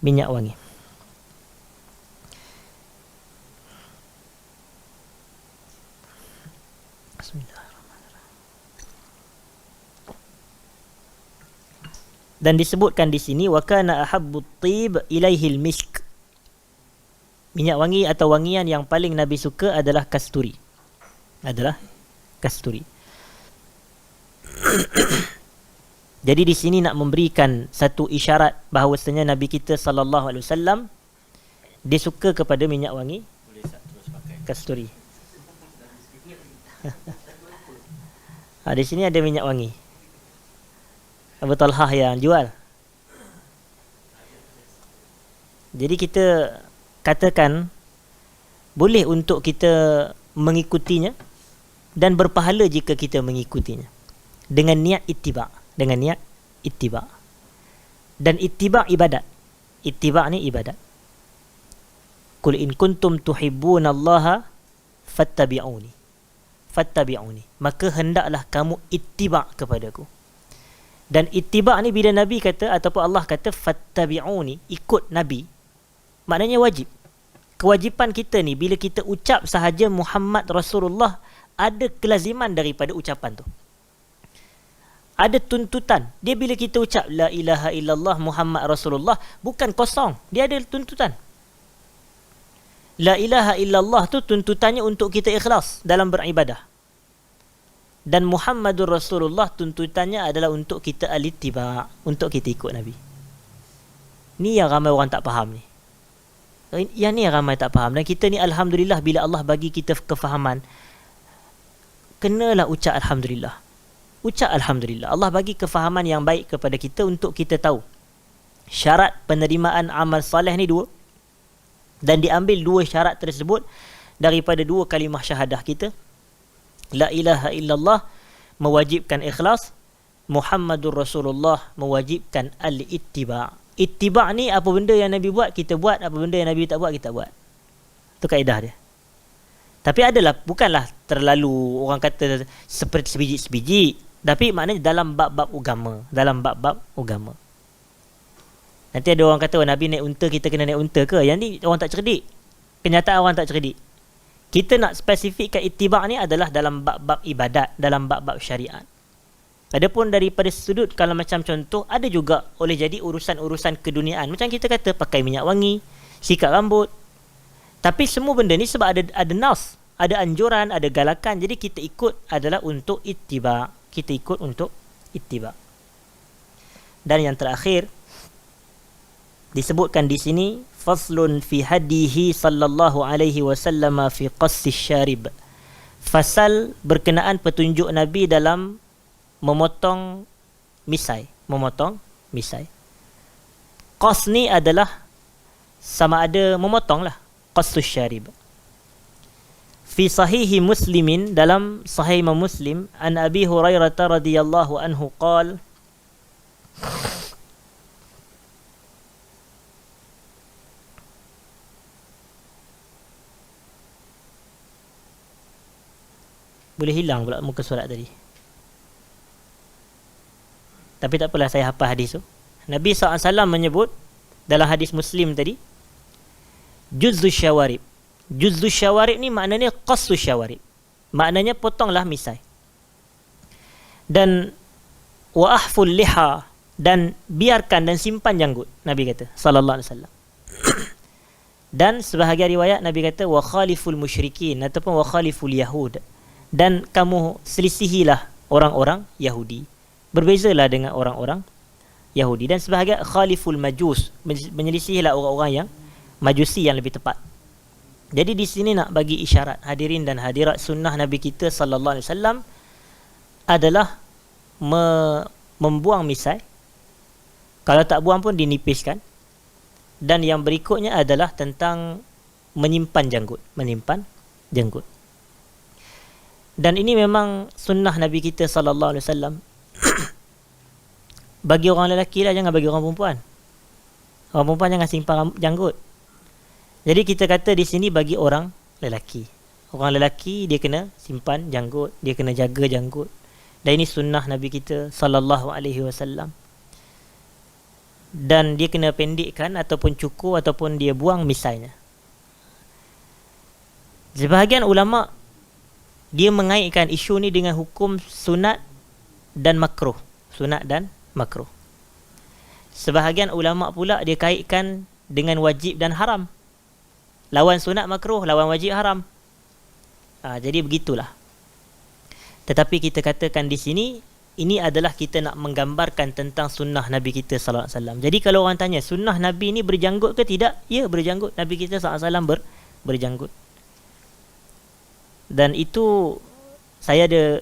minyak wangi. Bismillahirrahmanirrahim. Dan disebutkan di sini wa kana ahabbut tib ilaihil misk. Minyak wangi atau wangian yang paling Nabi suka adalah kasturi. Jadi di sini nak memberikan satu isyarat bahawasanya Nabi kita sallallahu alaihi wasallam dia suka kepada minyak wangi kasturi. Di sini ada minyak wangi. Abu Talhah yang jual. Jadi kita katakan boleh untuk kita mengikutinya dan berpahala jika kita mengikutinya dengan niat ittiba', dan ittiba' ibadat. Ittiba' ni ibadat. Qul in kuntum tuhibbunallaha fattabi'uni, maka hendaklah kamu ittiba' kepadaku. Dan ittiba' ni bila Nabi kata ataupun Allah kata fattabi'uni, ikut Nabi, maknanya wajib. Kewajipan kita ni bila kita ucap sahaja Muhammad Rasulullah, ada kelaziman daripada ucapan tu. Ada tuntutan. Dia bila kita ucap la ilaha illallah Muhammad Rasulullah, bukan kosong, dia ada tuntutan. La ilaha illallah tu tuntutannya untuk kita ikhlas dalam beribadah. Dan Muhammadur Rasulullah tuntutannya adalah untuk kita al-ittiba', untuk kita ikut Nabi. Ni yang ramai orang tak faham ni. Yang ni yang ramai tak faham. Dan kita ni alhamdulillah bila Allah bagi kita kefahaman, kenalah ucap alhamdulillah. Ucap alhamdulillah. Allah bagi kefahaman yang baik kepada kita untuk kita tahu syarat penerimaan amal soleh ni dua, dan diambil dua syarat tersebut daripada dua kalimah syahadah kita. La ilaha illallah mewajibkan ikhlas, Muhammadur Rasulullah mewajibkan al-ittiba'. Ittiba' ni apa benda yang Nabi buat kita buat, apa benda yang Nabi tak buat kita buat. Itu kaedah dia. Tapi adalah bukanlah terlalu orang kata seperti sebiji-sebiji, tapi maknanya dalam bab-bab agama, Nanti ada orang kata Nabi naik unta, kita kena naik unta ke? Yang ni orang tak cerdik. Kenyataan orang tak cerdik. Kita nak spesifikkan ittiba' ni adalah dalam bab-bab ibadat, dalam bab-bab syariat. Adapun daripada sudut kalau macam contoh, ada juga boleh jadi urusan-urusan keduniaan. Macam kita kata pakai minyak wangi, sikat rambut. Tapi semua benda ni sebab ada nas, ada anjuran, ada galakan. Jadi kita ikut adalah untuk ittiba'. kita ikut untuk ittiba. Dan yang terakhir disebutkan di sini, faslun fi hadihi sallallahu alaihi wasallam fi qassi syarib. Fasal berkenaan petunjuk Nabi dalam memotong misai, Qas ni adalah sama ada memotong lah, qassus syarib. Fi sahihi Muslimin, dalam sahih Imam Muslim, an Abi Hurairah radhiyallahu anhu qala, boleh hilang pula muka surat tadi. Tapi tak apalah, saya hafal hadis tu. Nabi SAW menyebut dalam hadis Muslim tadi, juzzu syawarib. Juzzu syawarib ni maknanya qassu syawarib. Maknanya potonglah misai. Dan wa ahful liha, dan biarkan dan simpan janggut, Nabi kata sallallahu alaihi wasallam. Dan sebahagian riwayat Nabi kata wa khaliful musyrikin ataupun wa khaliful yahud, dan kamu selisihilah orang-orang Yahudi, berbezalah dengan orang-orang Yahudi. Dan sebahagian khaliful majus, menyelisihilah orang-orang yang majusi yang lebih tepat. Jadi di sini nak bagi isyarat hadirin dan hadirat, sunnah Nabi kita sallallahu alaihi wasallam adalah membuang misai. Kalau tak buang pun dinipiskan. Dan yang berikutnya adalah tentang menyimpan janggut. Dan ini memang sunnah Nabi kita sallallahu alaihi wasallam. Bagi orang lelaki lah, jangan bagi orang perempuan. Orang perempuan jangan simpan janggut. Jadi kita kata di sini bagi orang lelaki. Orang lelaki dia kena simpan janggut, dia kena jaga janggut. Dan ini sunnah Nabi kita sallallahu alaihi wasallam. Dan dia kena pendekkan ataupun cukur ataupun dia buang misainya. Sebahagian ulama dia mengaitkan isu ni dengan hukum sunat dan makruh. Sebahagian ulama pula dia kaitkan dengan wajib dan haram. Lawan sunat makruh, lawan wajib haram. Jadi begitulah. Tetapi kita katakan di sini, ini adalah kita nak menggambarkan tentang sunnah Nabi kita sallallahu alaihi wasallam. Jadi kalau orang tanya, sunnah Nabi ni berjanggut ke tidak? Ya, berjanggut. Nabi kita sallallahu alaihi wasallam berjanggut. Dan itu saya ada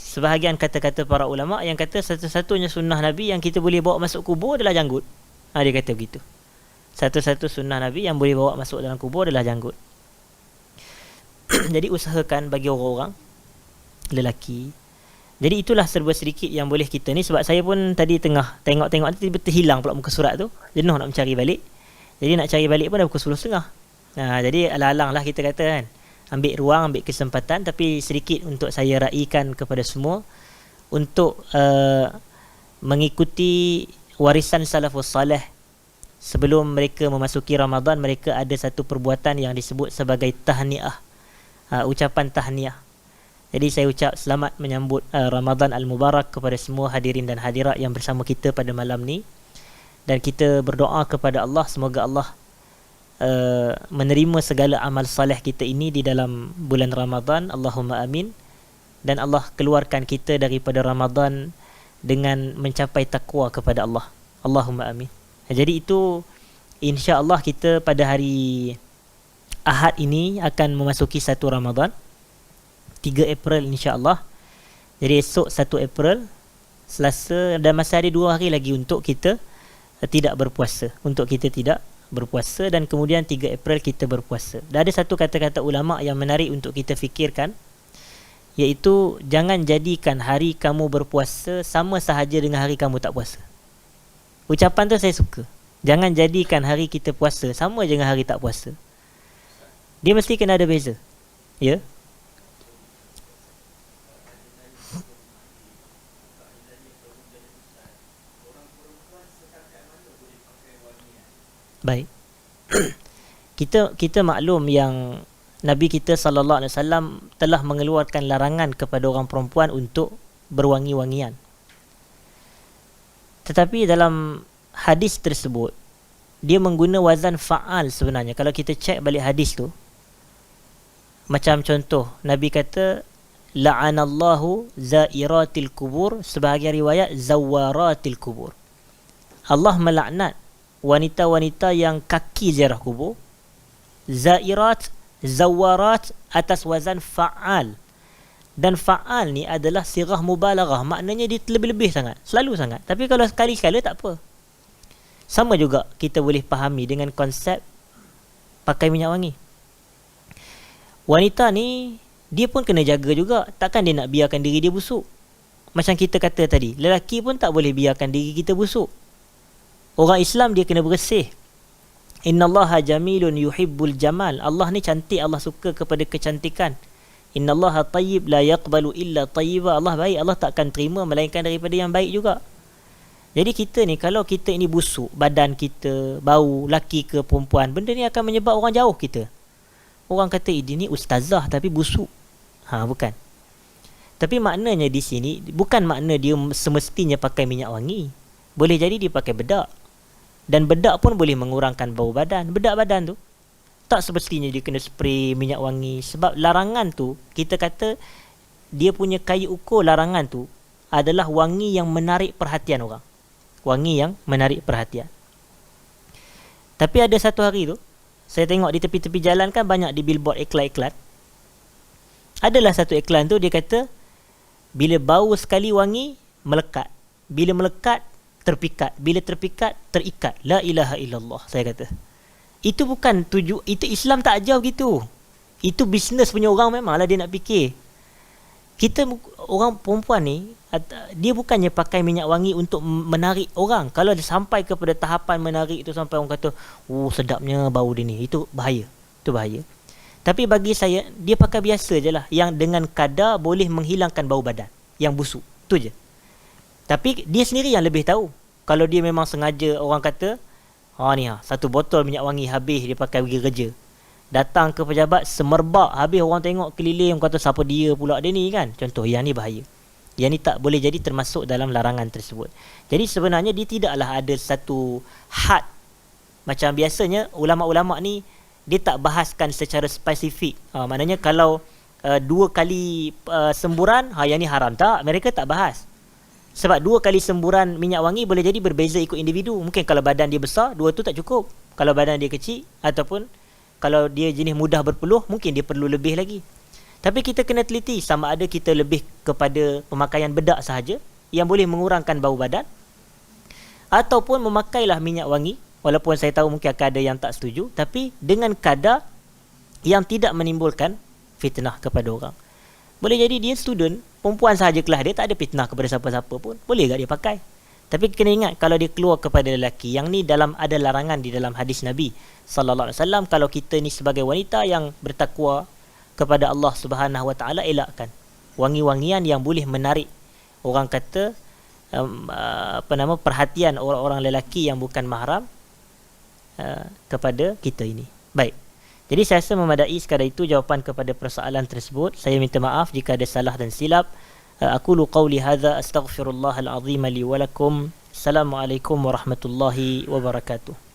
sebahagian kata-kata para ulama yang kata satu-satunya sunnah Nabi yang kita boleh bawa masuk kubur adalah janggut. Dia kata begitu. Satu-satu sunnah Nabi yang boleh bawa masuk dalam kubur adalah janggut. Jadi usahakan bagi orang-orang lelaki. Jadi itulah serba sedikit yang boleh kita ni. Sebab saya pun tadi tengah tengok-tengok tiba-tiba terhilang pula muka surat tu. Jenuh nak mencari balik. Jadi nak cari balik pun dah pukul 10.30. Jadi alang-alang lah kita kata kan. Ambil ruang, ambil kesempatan. Tapi sedikit untuk saya raikan kepada semua untuk mengikuti warisan salafus salih. Sebelum mereka memasuki Ramadan, mereka ada satu perbuatan yang disebut sebagai tahniah, ucapan tahniah. Jadi saya ucap selamat menyambut Ramadan Al-Mubarak kepada semua hadirin dan hadirat yang bersama kita pada malam ni. Dan kita berdoa kepada Allah, semoga Allah menerima segala amal salih kita ini di dalam bulan Ramadan. Allahumma amin. Dan Allah keluarkan kita daripada Ramadan dengan mencapai takwa kepada Allah. Allahumma amin. Jadi itu insya-Allah kita pada hari Ahad ini akan memasuki 1 Ramadan, 3 April insya-Allah. Jadi esok 1 April, Selasa, dan masih ada 2 hari lagi untuk kita tidak berpuasa. Dan kemudian 3 April kita berpuasa. Dan ada satu kata-kata ulama yang menarik untuk kita fikirkan, iaitu jangan jadikan hari kamu berpuasa sama sahaja dengan hari kamu tak puasa. Ucapan tu saya suka. Jangan jadikan hari kita puasa sama je dengan hari tak puasa. Dia mesti kena ada beza. Ya? Baik. Kita maklum yang Nabi kita sallallahu alaihi wasallam telah mengeluarkan larangan kepada orang perempuan untuk berwangi-wangian. Tetapi dalam hadis tersebut dia mengguna wazan fa'al sebenarnya. Kalau kita cek balik hadis tu, macam contoh Nabi kata la'anallahu zairatil kubur, sebahagian riwayat zawaratil kubur. Allah melaknat wanita-wanita yang kaki ziarah kubur. Zairat, zawarat atas wazan fa'al. Dan fa'al ni adalah sirah mubalaghah, maknanya dia lebih-lebih sangat, selalu sangat. Tapi kalau sekali-sekala tak apa. Sama juga kita boleh fahami dengan konsep pakai minyak wangi. Wanita ni dia pun kena jaga juga. Takkan dia nak biarkan diri dia busuk. Macam kita kata tadi, lelaki pun tak boleh biarkan diri kita busuk. Orang Islam dia kena bersih. Innallaha jamilun yuhibbul jamal. Allah ni cantik, Allah suka kepada kecantikan. Innallaha tayyib la yaqbalu illa tayyiba. Allah baik, Allah takkan terima melainkan daripada yang baik juga. Jadi kita ni, kalau kita ini busuk, badan kita, bau, laki ke perempuan, benda ni akan menyebab orang jauh kita. Orang kata, dia ni ustazah tapi busuk. Bukan. Tapi maknanya di sini, bukan makna dia semestinya pakai minyak wangi. Boleh jadi dia pakai bedak. Dan bedak pun boleh mengurangkan bau badan. Bedak badan tu tak semestinya dia kena spray minyak wangi. Sebab larangan tu, kita kata dia punya kayu ukur larangan tu adalah wangi yang menarik perhatian orang. Wangi yang menarik perhatian. Tapi ada satu hari tu, saya tengok di tepi-tepi jalan kan banyak di billboard iklan-iklan. Adalah satu iklan tu dia kata, bila bau sekali wangi, melekat. Bila melekat, terpikat. Bila terpikat, terikat. La ilaha illallah, saya kata. Itu bukan itu Islam tak ajar gitu. Itu bisnes punya orang, memanglah dia nak fikir. Kita orang perempuan ni, dia bukannya pakai minyak wangi untuk menarik orang. Kalau dia sampai kepada tahapan menarik itu sampai orang kata, sedapnya bau dia ni, itu bahaya. Itu bahaya. Tapi bagi saya, dia pakai biasa je lah, yang dengan kadar boleh menghilangkan bau badan yang busuk. Itu je. Tapi dia sendiri yang lebih tahu. Kalau dia memang sengaja, orang kata, satu botol minyak wangi habis dia pakai pergi kerja. Datang ke pejabat, semerbak, habis orang tengok keliling, orang kata siapa dia pula dia ni kan. Contoh, yang ni bahaya. Yang ni tak boleh jadi termasuk dalam larangan tersebut. Jadi sebenarnya dia tidaklah ada satu had. Macam biasanya ulama'-ulama' ni dia tak bahaskan secara spesifik. Maknanya kalau 2 kali semburan, yang ni haram. Tak, mereka tak bahas. Sebab 2 kali semburan minyak wangi boleh jadi berbeza ikut individu. Mungkin kalau badan dia besar, 2 tu tak cukup. Kalau badan dia kecil, ataupun kalau dia jenis mudah berpeluh, mungkin dia perlu lebih lagi. Tapi kita kena teliti sama ada kita lebih kepada pemakaian bedak sahaja yang boleh mengurangkan bau badan, ataupun memakailah minyak wangi, walaupun saya tahu mungkin akan ada yang tak setuju, tapi dengan kadar yang tidak menimbulkan fitnah kepada orang. Boleh jadi dia student, perempuan sahaja kelas dia, tak ada fitnah kepada siapa-siapa pun, boleh tak dia pakai. Tapi kena ingat, kalau dia keluar kepada lelaki, yang ni ada larangan di dalam hadis Nabi sallallahu alaihi wasallam. Kalau kita ni sebagai wanita yang bertakwa kepada Allah Subhanahu wa taala, elakkan wangi-wangian yang boleh menarik, orang kata perhatian orang-orang lelaki yang bukan mahram kepada kita ini. Baik. Jadi saya rasa memadai sekadar itu jawapan kepada persoalan tersebut. Saya minta maaf jika ada salah dan silap. Aqulu qawli hadza astaghfirullahal azim li wa lakum. Assalamualaikum warahmatullahi wabarakatuh.